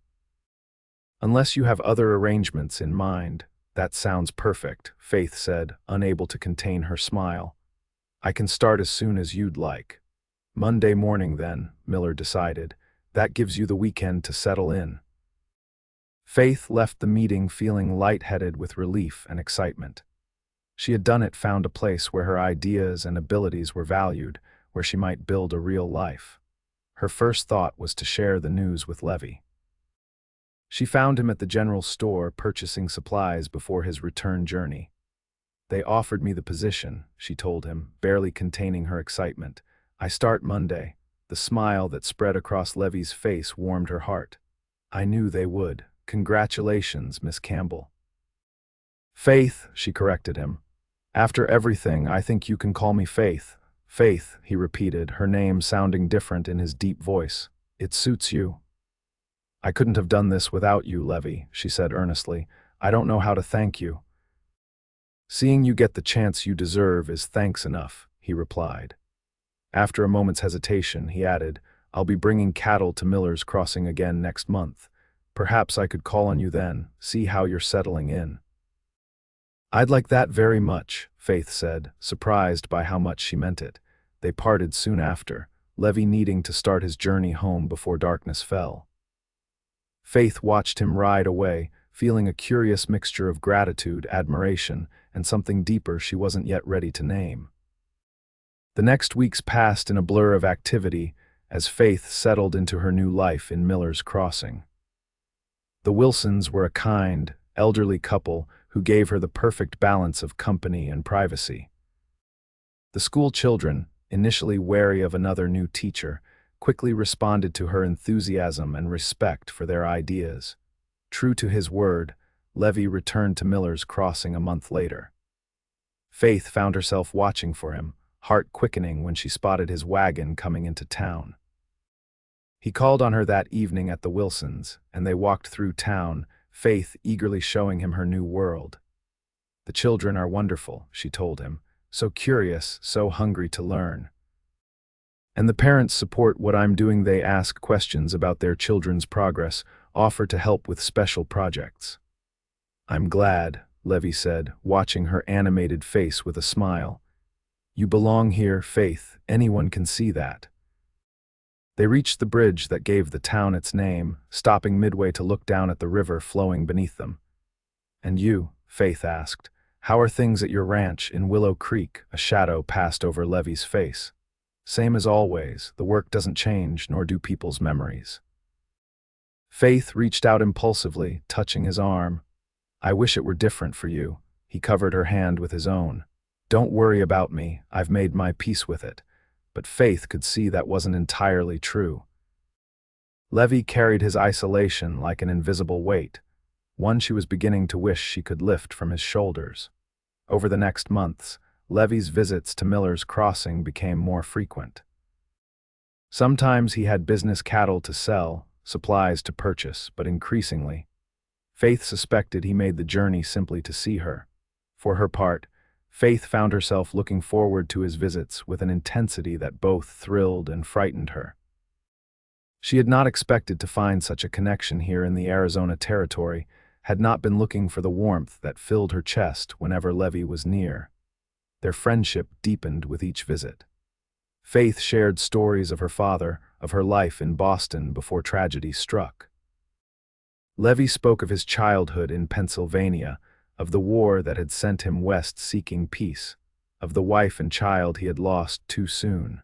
"Unless you have other arrangements in mind." "That sounds perfect," Faith said, unable to contain her smile. "I can start as soon as you'd like." "Monday morning then," Miller decided. "That gives you the weekend to settle in." Faith left the meeting feeling lightheaded with relief and excitement. She had found a place where her ideas and abilities were valued, where she might build a real life. Her first thought was to share the news with Levi. She found him at the general store purchasing supplies before his return journey. "They offered me the position," she told him, barely containing her excitement. "I start Monday." The smile that spread across Levi's face warmed her heart. "I knew they would. Congratulations, Miss Campbell." "Faith," she corrected him. "After everything, I think you can call me Faith." "Faith," he repeated, her name sounding different in his deep voice. "It suits you." "I couldn't have done this without you, Levi," she said earnestly. "I don't know how to thank you." "Seeing you get the chance you deserve is thanks enough," he replied. After a moment's hesitation, he added, "I'll be bringing cattle to Miller's Crossing again next month. Perhaps I could call on you then, see how you're settling in." "I'd like that very much," Faith said, surprised by how much she meant it. They parted soon after, Levi needing to start his journey home before darkness fell. Faith watched him ride away, feeling a curious mixture of gratitude, admiration, and something deeper she wasn't yet ready to name. The next weeks passed in a blur of activity, as Faith settled into her new life in Miller's Crossing. The Wilsons were a kind, elderly couple who gave her the perfect balance of company and privacy. The school children, initially wary of another new teacher, quickly responded to her enthusiasm and respect for their ideas. True to his word, Levi returned to Miller's Crossing a month later. Faith found herself watching for him, heart quickening when she spotted his wagon coming into town. He called on her that evening at the Wilsons, and they walked through town, Faith eagerly showing him her new world. "The children are wonderful," she told him, "so curious, so hungry to learn. And the parents support what I'm doing. They ask questions about their children's progress, offer to help with special projects." "I'm glad," Levi said, watching her animated face with a smile. "You belong here, Faith. Anyone can see that." They reached the bridge that gave the town its name, stopping midway to look down at the river flowing beneath them. "And you?" Faith asked. "How are things at your ranch in Willow Creek?" A shadow passed over Levi's face. "Same as always. The work doesn't change, nor do people's memories." Faith reached out impulsively, touching his arm. "I wish it were different for you." He covered her hand with his own. "Don't worry about me. I've made my peace with it." But Faith could see that wasn't entirely true. Levi carried his isolation like an invisible weight, one she was beginning to wish she could lift from his shoulders. Over the next months, Levi's visits to Miller's Crossing became more frequent. Sometimes he had business cattle to sell, supplies to purchase, but increasingly, Faith suspected he made the journey simply to see her. For her part, Faith found herself looking forward to his visits with an intensity that both thrilled and frightened her. She had not expected to find such a connection here in the Arizona territory, had not been looking for the warmth that filled her chest whenever Levi was near. Their friendship deepened with each visit. Faith shared stories of her father, of her life in Boston before tragedy struck. Levi spoke of his childhood in Pennsylvania, of the war that had sent him west seeking peace, of the wife and child he had lost too soon.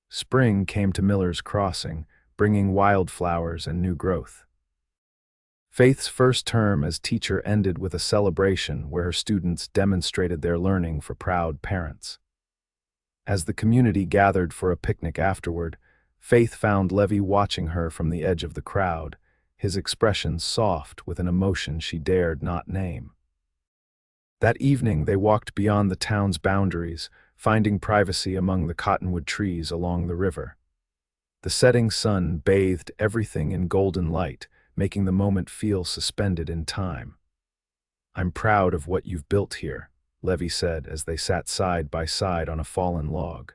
Spring came to Miller's Crossing, bringing wildflowers and new growth. Faith's first term as teacher ended with a celebration where her students demonstrated their learning for proud parents. As the community gathered for a picnic afterward, Faith found Levi watching her from the edge of the crowd, his expression soft with an emotion she dared not name. That evening they walked beyond the town's boundaries, finding privacy among the cottonwood trees along the river. The setting sun bathed everything in golden light, making the moment feel suspended in time. "I'm proud of what you've built here," Levi said as they sat side by side on a fallen log.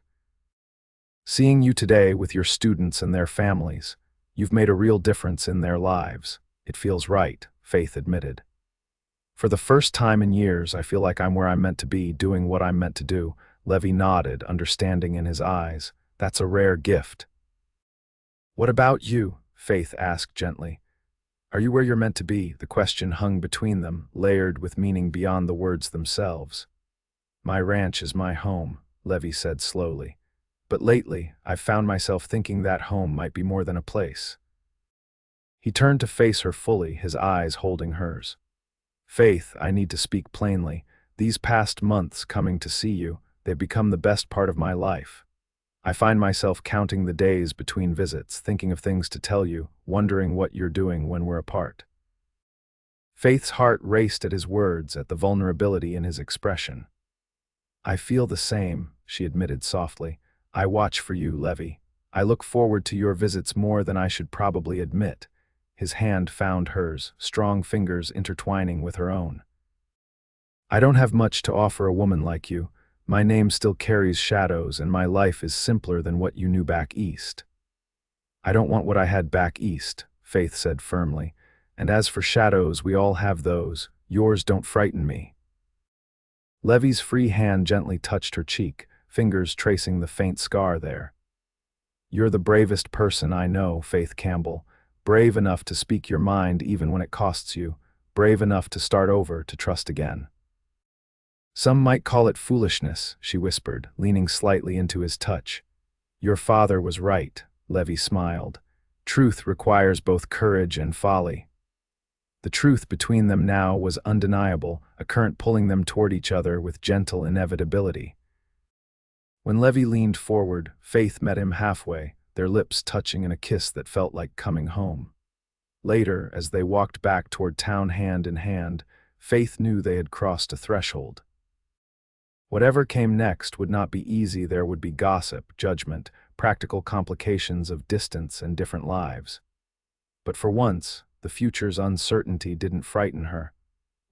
"Seeing you today with your students and their families, you've made a real difference in their lives. It feels right," Faith admitted. "For the first time in years, I feel like I'm where I'm meant to be, doing what I'm meant to do." Levi nodded, understanding in his eyes. "That's a rare gift." "What about you?" Faith asked gently. "Are you where you're meant to be?" The question hung between them, layered with meaning beyond the words themselves. "My ranch is my home," Levi said slowly. "But lately, I've found myself thinking that home might be more than a place." He turned to face her fully, his eyes holding hers. "Faith, I need to speak plainly. These past months coming to see you, they've become the best part of my life. I find myself counting the days between visits, thinking of things to tell you, wondering what you're doing when we're apart." Faith's heart raced at his words, at the vulnerability in his expression. "I feel the same," she admitted softly. "I watch for you, Levi. I look forward to your visits more than I should probably admit." His hand found hers, strong fingers intertwining with her own. "I don't have much to offer a woman like you. My name still carries shadows, and my life is simpler than what you knew back east." "I don't want what I had back east," Faith said firmly. "And as for shadows, we all have those. Yours don't frighten me." Levi's free hand gently touched her cheek, fingers tracing the faint scar there. "You're the bravest person I know, Faith Campbell. Brave enough to speak your mind even when it costs you. Brave enough to start over, to trust again." "Some might call it foolishness," she whispered, leaning slightly into his touch. "Your father was right," Levi smiled. Truth requires both courage and folly. The truth between them now was undeniable, a current pulling them toward each other with gentle inevitability. When Levi leaned forward, Faith met him halfway, their lips touching in a kiss that felt like coming home. Later, as they walked back toward town hand in hand, Faith knew they had crossed a threshold. Whatever came next would not be easy. There would be gossip, judgment, practical complications of distance and different lives. But for once, the future's uncertainty didn't frighten her.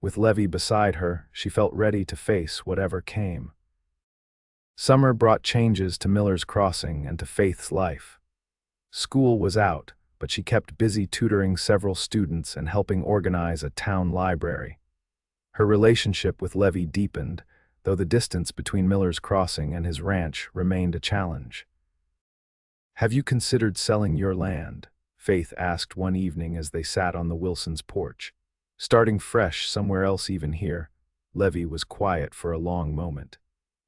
With Levi beside her, she felt ready to face whatever came. Summer brought changes to Miller's Crossing and to Faith's life. School was out, but she kept busy tutoring several students and helping organize a town library. Her relationship with Levi deepened, though the distance between Miller's Crossing and his ranch remained a challenge. "Have you considered selling your land?" Faith asked one evening as they sat on the Wilsons' porch. "Starting fresh somewhere else even here." Levi was quiet for a long moment.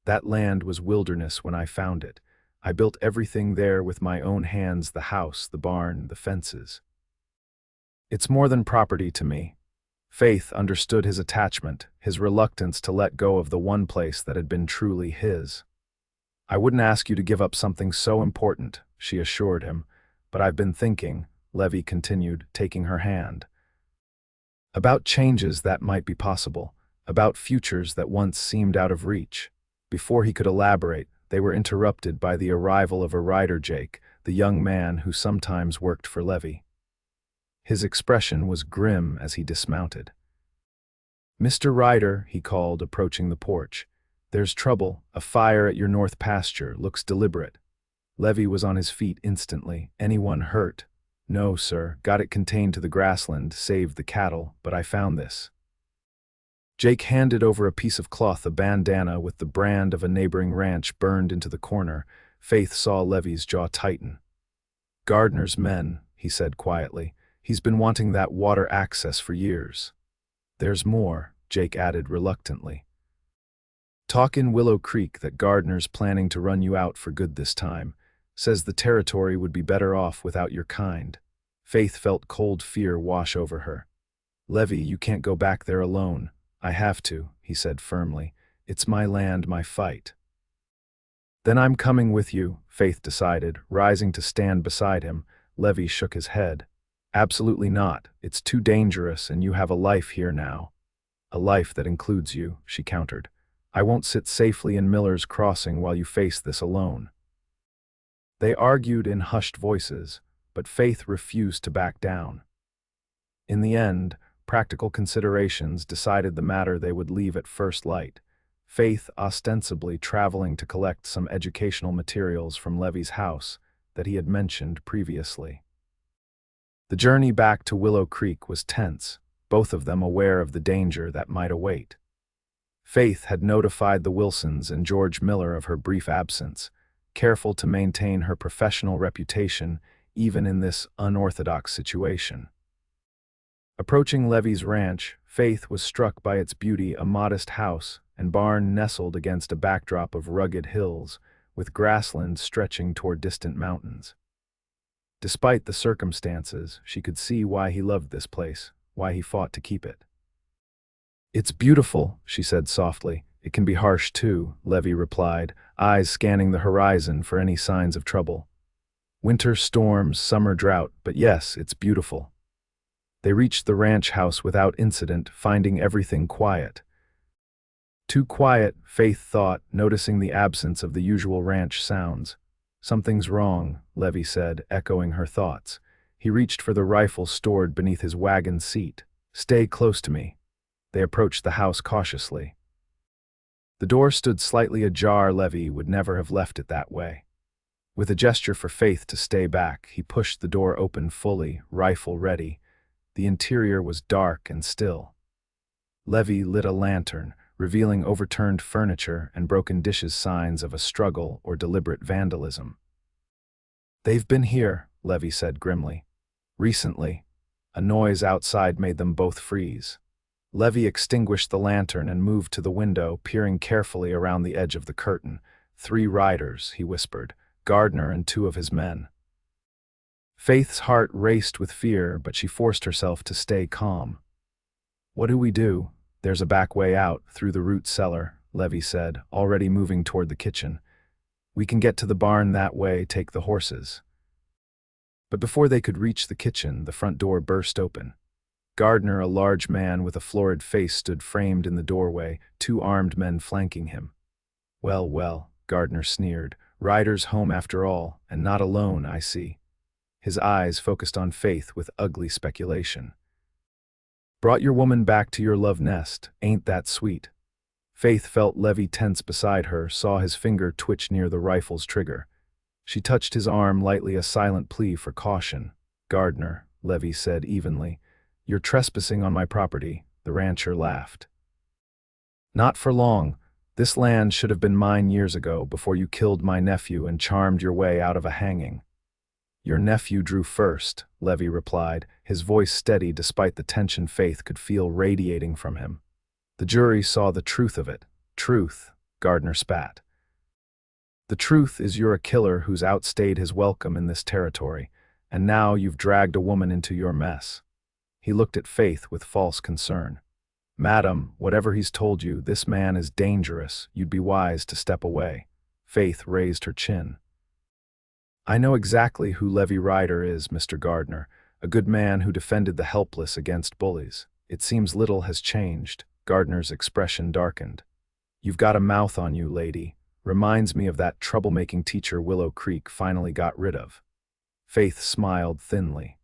"That land was wilderness when I found it. I built everything there with my own hands, the house, the barn, the fences. It's more than property to me." Faith understood his attachment, his reluctance to let go of the one place that had been truly his. "I wouldn't ask you to give up something so important," she assured him, "but I've been thinking," Levi continued, taking her hand, "about changes that might be possible, about futures that once seemed out of reach." Before he could elaborate, they were interrupted by the arrival of a rider, Jake, the young man who sometimes worked for Levi. His expression was grim as he dismounted. "Mr. Ryder," he called, approaching the porch. "There's trouble. A fire at your north pasture. Looks deliberate." Levi was on his feet instantly. "Anyone hurt?" "No, sir. Got it contained to the grassland, saved the cattle, but I found this." Jake handed over a piece of cloth, a bandana with the brand of a neighboring ranch burned into the corner. Faith saw Levi's jaw tighten. "Gardner's men," he said quietly. "He's been wanting that water access for years." "There's more," Jake added reluctantly. "Talk in Willow Creek that Gardner's planning to run you out for good this time. Says the territory would be better off without your kind." Faith felt cold fear wash over her. "Levi, you can't go back there alone." "I have to," he said firmly. "It's my land, my fight." "Then I'm coming with you," Faith decided, rising to stand beside him. Levi shook his head. "Absolutely not. It's too dangerous, and you have a life here now." "A life that includes you," she countered. "I won't sit safely in Miller's Crossing while you face this alone." They argued in hushed voices, but Faith refused to back down. In the end, practical considerations decided the matter. They would leave at first light, Faith ostensibly traveling to collect some educational materials from Levi's house that he had mentioned previously. The journey back to Willow Creek was tense, both of them aware of the danger that might await. Faith had notified the Wilsons and George Miller of her brief absence, careful to maintain her professional reputation even in this unorthodox situation. Approaching Levi's ranch, Faith was struck by its beauty, a modest house and barn nestled against a backdrop of rugged hills, with grassland stretching toward distant mountains. Despite the circumstances, she could see why he loved this place, why he fought to keep it. "It's beautiful," she said softly. "It can be harsh too," Levi replied, eyes scanning the horizon for any signs of trouble. "Winter storms, summer drought, but yes, it's beautiful." They reached the ranch house without incident, finding everything quiet. Too quiet, Faith thought, noticing the absence of the usual ranch sounds. "Something's wrong," Levi said, echoing her thoughts. He reached for the rifle stored beneath his wagon seat. "Stay close to me." They approached the house cautiously. The door stood slightly ajar. Levi would never have left it that way. With a gesture for Faith to stay back, he pushed the door open fully, rifle ready. The interior was dark and still. Levi lit a lantern, revealing overturned furniture and broken dishes, signs of a struggle or deliberate vandalism. "They've been here," Levi said grimly. "Recently." A noise outside made them both freeze. Levi extinguished the lantern and moved to the window, peering carefully around the edge of the curtain. "3 riders," he whispered, "Gardner and 2 of his men." Faith's heart raced with fear, but she forced herself to stay calm. "What do we do?" "There's a back way out, through the root cellar," Levi said, already moving toward the kitchen. "We can get to the barn that way, take the horses." But before they could reach the kitchen, the front door burst open. Gardner, a large man with a florid face, stood framed in the doorway, two armed men flanking him. "Well, well," Gardner sneered, "Ryder's home after all, and not alone, I see." His eyes focused on Faith with ugly speculation. "Brought your woman back to your love nest, ain't that sweet?" Faith felt Levi tense beside her, saw his finger twitch near the rifle's trigger. She touched his arm lightly, a silent plea for caution. "Gardner," Levi said evenly, "you're trespassing on my property." The rancher laughed. "Not for long. This land should have been mine years ago, before you killed my nephew and charmed your way out of a hanging." "Your nephew drew first," Levi replied, his voice steady despite the tension Faith could feel radiating from him. "The jury saw the truth of it." "Truth," Gardner spat. "The truth is you're a killer who's outstayed his welcome in this territory, and now you've dragged a woman into your mess." He looked at Faith with false concern. "Madam, whatever he's told you, this man is dangerous. You'd be wise to step away." Faith raised her chin. "I know exactly who Levi Ryder is, Mr. Gardner, a good man who defended the helpless against bullies. It seems little has changed." Gardner's expression darkened. "You've got a mouth on you, lady. Reminds me of that troublemaking teacher Willow Creek finally got rid of." Faith smiled thinly.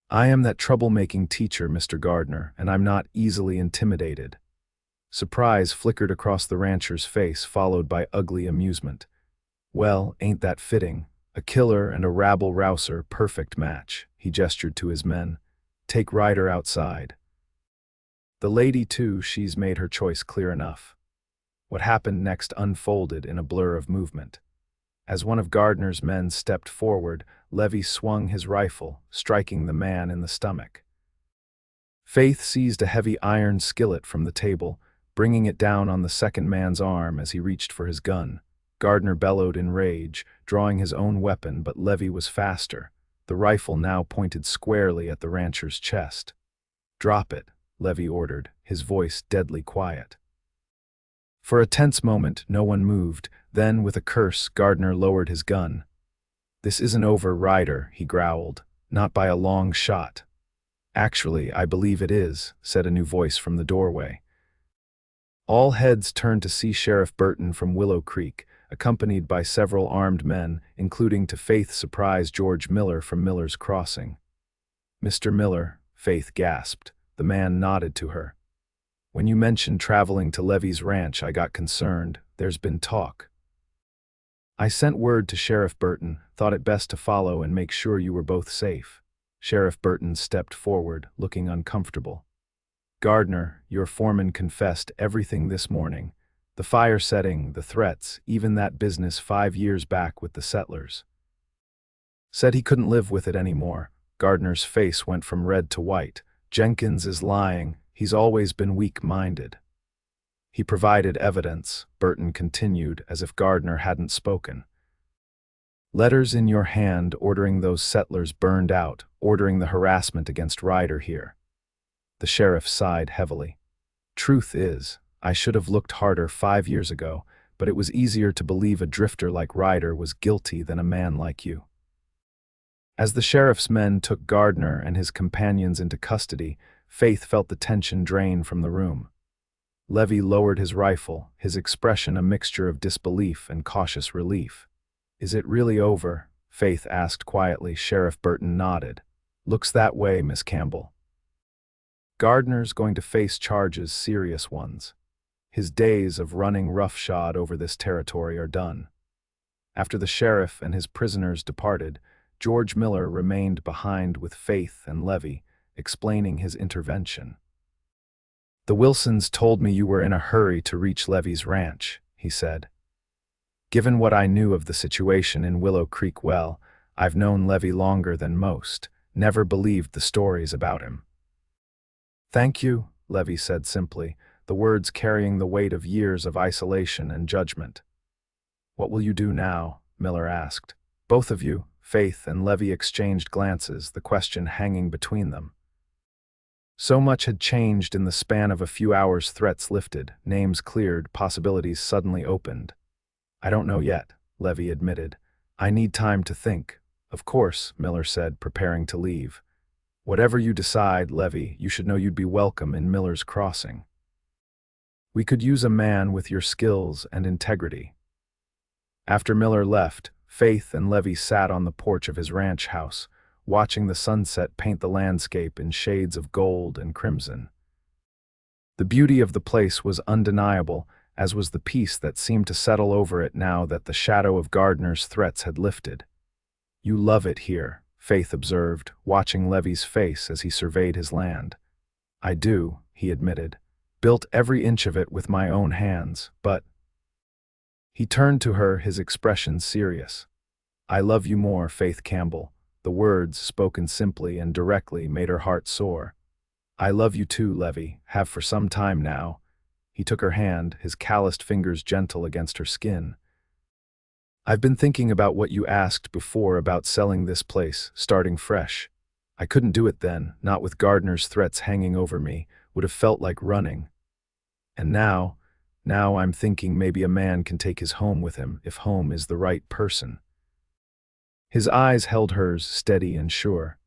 "I am that troublemaking teacher, Mr. Gardner, and I'm not easily intimidated." Surprise flickered across the rancher's face, followed by ugly amusement. "Well, ain't that fitting? A killer and a rabble-rouser, perfect match." He gestured to his men. "Take Ryder outside." "The lady, too, she's made her choice clear enough." What happened next unfolded in a blur of movement. As one of Gardner's men stepped forward, Levi swung his rifle, striking the man in the stomach. Faith seized a heavy iron skillet from the table, bringing it down on the second man's arm as he reached for his gun. Gardner bellowed in rage, drawing his own weapon, but Levi was faster. The rifle now pointed squarely at the rancher's chest. "Drop it," Levi ordered, his voice deadly quiet. For a tense moment, no one moved. Then, with a curse, Gardner lowered his gun. "This isn't over, Ryder," he growled. "Not by a long shot." "Actually, I believe it is," said a new voice from the doorway. All heads turned to see Sheriff Burton from Willow Creek, accompanied by several armed men, including, to Faith's surprise, George Miller from Miller's Crossing. "Mr. Miller," Faith gasped. The man nodded to her. "When you mentioned traveling to Levi's ranch, I got concerned. There's been talk." "I sent word to Sheriff Burton, thought it best to follow and make sure you were both safe." Sheriff Burton stepped forward, looking uncomfortable. "Gardner, your foreman confessed everything this morning. The fire setting, the threats, even that business 5 years back with the settlers. Said he couldn't live with it anymore." Gardner's face went from red to white. "Jenkins is lying. He's always been weak-minded." "He provided evidence," Burton continued, as if Gardner hadn't spoken. "Letters in your hand ordering those settlers burned out, ordering the harassment against Ryder here." The sheriff sighed heavily. "Truth is, I should have looked harder 5 years ago, but it was easier to believe a drifter like Ryder was guilty than a man like you." As the sheriff's men took Gardner and his companions into custody, Faith felt the tension drain from the room. Levi lowered his rifle, his expression a mixture of disbelief and cautious relief. "Is it really over?" Faith asked quietly. Sheriff Burton nodded. "Looks that way, Miss Campbell." "Gardner's going to face charges, serious ones. His days of running roughshod over this territory are done." After the sheriff and his prisoners departed, George Miller remained behind with Faith and Levi, explaining his intervention. "The Wilsons told me you were in a hurry to reach Levi's ranch," he said. "Given what I knew of the situation in Willow Creek, well, I've known Levi longer than most, never believed the stories about him." "Thank you," Levi said simply, the words carrying the weight of years of isolation and judgment. "What will you do now?" Miller asked. "Both of you," Faith and Levi exchanged glances, the question hanging between them. So much had changed in the span of a few hours. Threats lifted, names cleared, possibilities suddenly opened. "I don't know yet," Levi admitted. "I need time to think." "Of course," Miller said, preparing to leave. "Whatever you decide, Levi, you should know you'd be welcome in Miller's Crossing. We could use a man with your skills and integrity." After Miller left, Faith and Levi sat on the porch of his ranch house, watching the sunset paint the landscape in shades of gold and crimson. The beauty of the place was undeniable, as was the peace that seemed to settle over it now that the shadow of Gardner's threats had lifted. "You love it here," Faith observed, watching Levi's face as he surveyed his land. "I do," he admitted. "Built every inch of it with my own hands, but—" He turned to her, his expression serious. "I love you more, Faith Campbell." The words, spoken simply and directly, made her heart soar. "I love you too, Levi, have for some time now." He took her hand, his calloused fingers gentle against her skin. "I've been thinking about what you asked before about selling this place, starting fresh. I couldn't do it then, not with Gardner's threats hanging over me, would have felt like running. And now I'm thinking maybe a man can take his home with him, if home is the right person." His eyes held hers, steady and sure.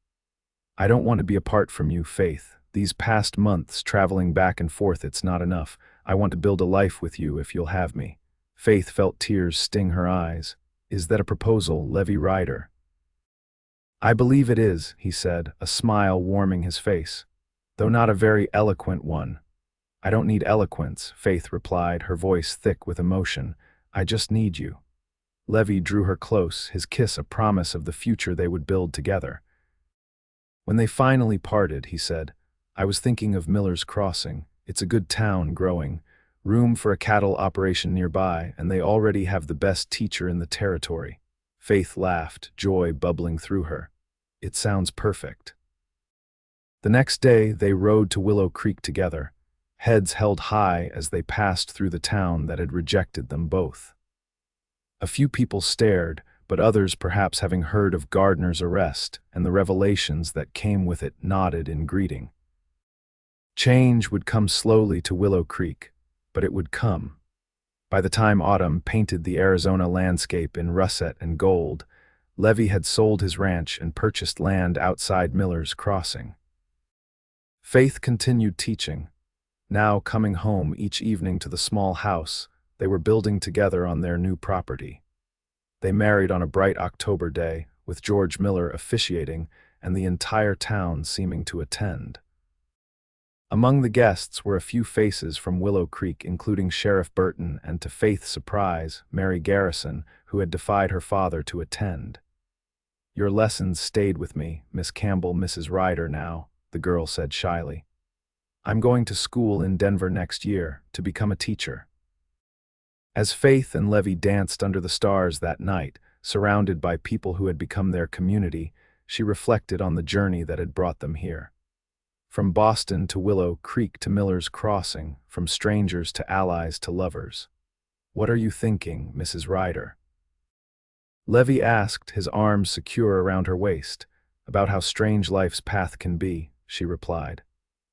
"I don't want to be apart from you, Faith. These past months traveling back and forth, it's not enough. I want to build a life with you if you'll have me." Faith felt tears sting her eyes. "Is that a proposal, Levi Ryder?" "I believe it is," he said, a smile warming his face, "though not a very eloquent one." "I don't need eloquence," Faith replied, her voice thick with emotion. "I just need you." Levi drew her close, his kiss a promise of the future they would build together. When they finally parted, he said, "I was thinking of Miller's Crossing. It's a good town, growing, room for a cattle operation nearby, and they already have the best teacher in the territory." Faith laughed, joy bubbling through her. "It sounds perfect." The next day, they rode to Willow Creek together, heads held high as they passed through the town that had rejected them both. A few people stared, but others, perhaps having heard of Gardner's arrest and the revelations that came with it, nodded in greeting. Change would come slowly to Willow Creek, but it would come. By the time autumn painted the Arizona landscape in russet and gold, Levi had sold his ranch and purchased land outside Miller's Crossing. Faith continued teaching, now coming home each evening to the small house they were building together on their new property. They married on a bright October day, with George Miller officiating and the entire town seeming to attend. Among the guests were a few faces from Willow Creek, including Sheriff Burton and, to Faith's surprise, Mary Garrison, who had defied her father to attend. "Your lessons stayed with me, Miss Campbell, Mrs. Ryder now," the girl said shyly. "I'm going to school in Denver next year to become a teacher." As Faith and Levi danced under the stars that night, surrounded by people who had become their community, she reflected on the journey that had brought them here. From Boston to Willow Creek to Miller's Crossing, from strangers to allies to lovers. "What are you thinking, Mrs. Ryder?" Levi asked, his arms secure around her waist. "About how strange life's path can be," she replied.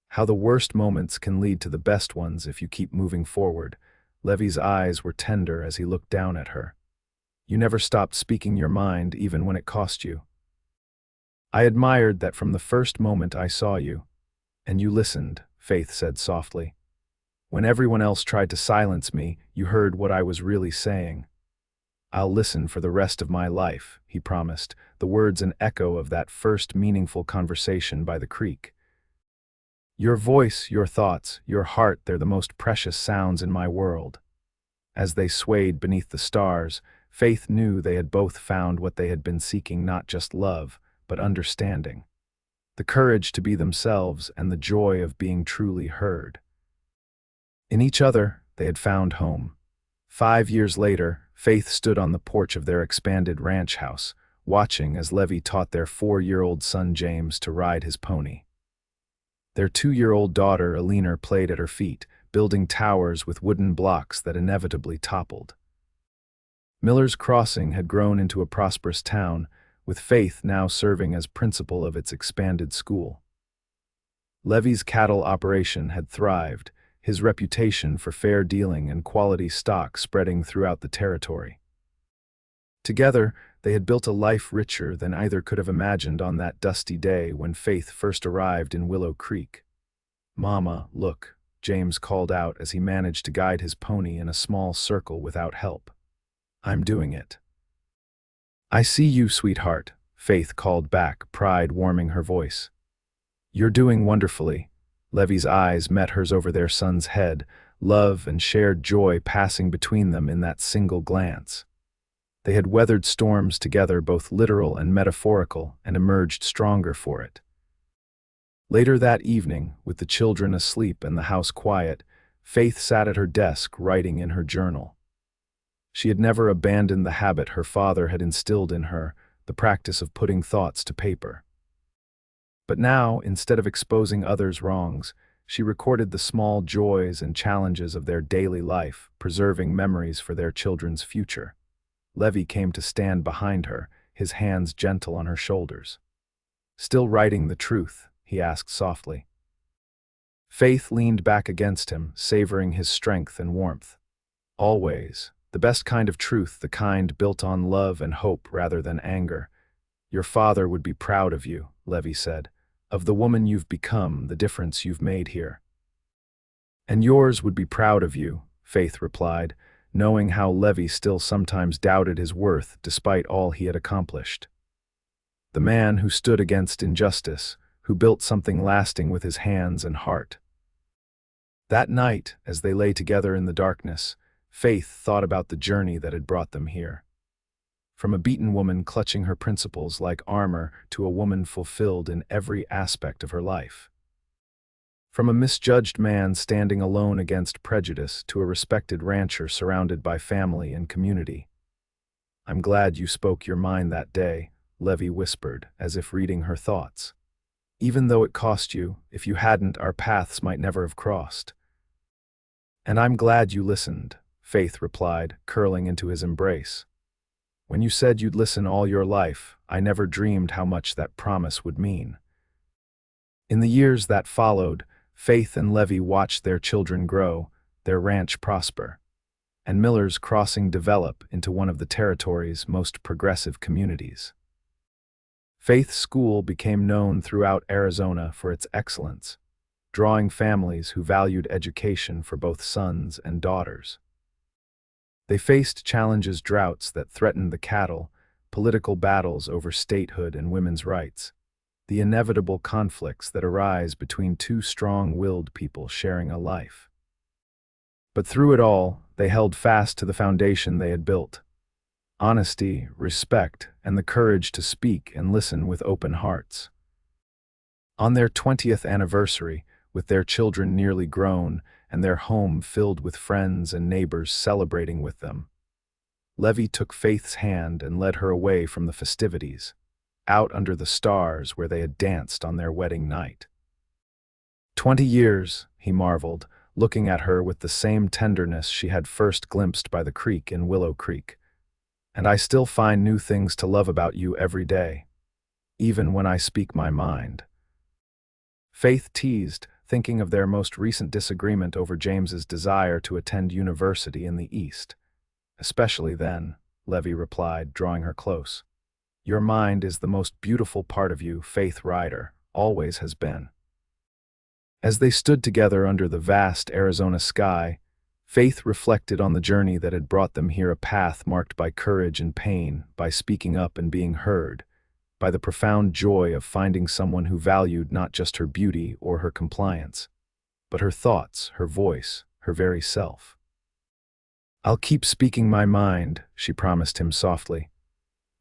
"How the worst moments can lead to the best ones if you keep moving forward." Levi's eyes were tender as he looked down at her. "You never stopped speaking your mind, even when it cost you. I admired that from the first moment I saw you. And you listened," Faith said softly. "When everyone else tried to silence me, you heard what I was really saying." "I'll listen for the rest of my life," he promised, the words an echo of that first meaningful conversation by the creek. "Your voice, your thoughts, your heart, they're the most precious sounds in my world." As they swayed beneath the stars, Faith knew they had both found what they had been seeking, not just love, but understanding. The courage to be themselves and the joy of being truly heard. In each other, they had found home. 5 years later, Faith stood on the porch of their expanded ranch house, watching as Levi taught their 4-year-old son James to ride his pony. Their 2-year-old daughter Alina played at her feet, building towers with wooden blocks that inevitably toppled. Miller's Crossing had grown into a prosperous town, with Faith now serving as principal of its expanded school. Levi's cattle operation had thrived, his reputation for fair dealing and quality stock spreading throughout the territory. Together, they had built a life richer than either could have imagined on that dusty day when Faith first arrived in Willow Creek. "Mama, look," James called out as he managed to guide his pony in a small circle without help. "I'm doing it." "I see you, sweetheart," Faith called back, pride warming her voice. "You're doing wonderfully." Levi's eyes met hers over their son's head, love and shared joy passing between them in that single glance. They had weathered storms together, both literal and metaphorical, and emerged stronger for it. Later that evening, with the children asleep and the house quiet, Faith sat at her desk writing in her journal. She had never abandoned the habit her father had instilled in her, the practice of putting thoughts to paper. But now, instead of exposing others' wrongs, she recorded the small joys and challenges of their daily life, preserving memories for their children's future. Levi came to stand behind her, his hands gentle on her shoulders. "Still writing the truth?" he asked softly. Faith leaned back against him, savoring his strength and warmth. "Always. The best kind of truth, the kind built on love and hope rather than anger. Your father would be proud of you," Levi said, "of the woman you've become, the difference you've made here." "And yours would be proud of you," Faith replied, knowing how Levi still sometimes doubted his worth despite all he had accomplished. The man who stood against injustice, who built something lasting with his hands and heart. That night, as they lay together in the darkness, Faith thought about the journey that had brought them here. From a beaten woman clutching her principles like armor to a woman fulfilled in every aspect of her life. From a misjudged man standing alone against prejudice to a respected rancher surrounded by family and community. "I'm glad you spoke your mind that day," Levi whispered, as if reading her thoughts. "Even though it cost you, if you hadn't, our paths might never have crossed." "And I'm glad you listened," Faith replied, curling into his embrace. "When you said you'd listen all your life, I never dreamed how much that promise would mean." In the years that followed, Faith and Levi watched their children grow, their ranch prosper, and Miller's Crossing develop into one of the territory's most progressive communities. Faith's school became known throughout Arizona for its excellence, drawing families who valued education for both sons and daughters. They faced droughts that threatened the cattle, political battles over statehood and women's rights, the inevitable conflicts that arise between two strong-willed people sharing a life. But through it all, they held fast to the foundation they had built: honesty, respect, and the courage to speak and listen with open hearts. On their 20th anniversary, with their children nearly grown and their home filled with friends and neighbors celebrating with them, Levi took Faith's hand and led her away from the festivities, out under the stars where they had danced on their wedding night. 20 years, he marveled, looking at her with the same tenderness she had first glimpsed by the creek in Willow Creek. "And I still find new things to love about you every day, even when I speak my mind." Faith teased, thinking of their most recent disagreement over James's desire to attend university in the East. "Especially then," Levi replied, drawing her close. "Your mind is the most beautiful part of you, Faith Ryder, always has been." As they stood together under the vast Arizona sky, Faith reflected on the journey that had brought them here, a path marked by courage and pain, by speaking up and being heard, by the profound joy of finding someone who valued not just her beauty or her compliance, but her thoughts, her voice, her very self. "I'll keep speaking my mind," she promised him softly.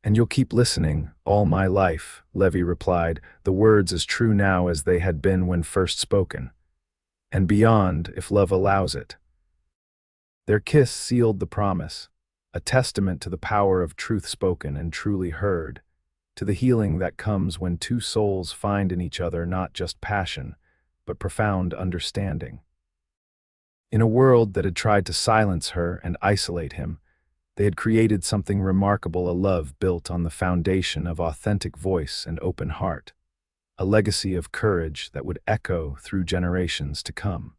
"And you'll keep listening, all my life," Levi replied, the words as true now as they had been when first spoken. "And beyond, if love allows it." Their kiss sealed the promise, a testament to the power of truth spoken and truly heard, to the healing that comes when two souls find in each other not just passion, but profound understanding. In a world that had tried to silence her and isolate him, They had created something remarkable, a love built on the foundation of authentic voice and open heart, a legacy of courage that would echo through generations to come.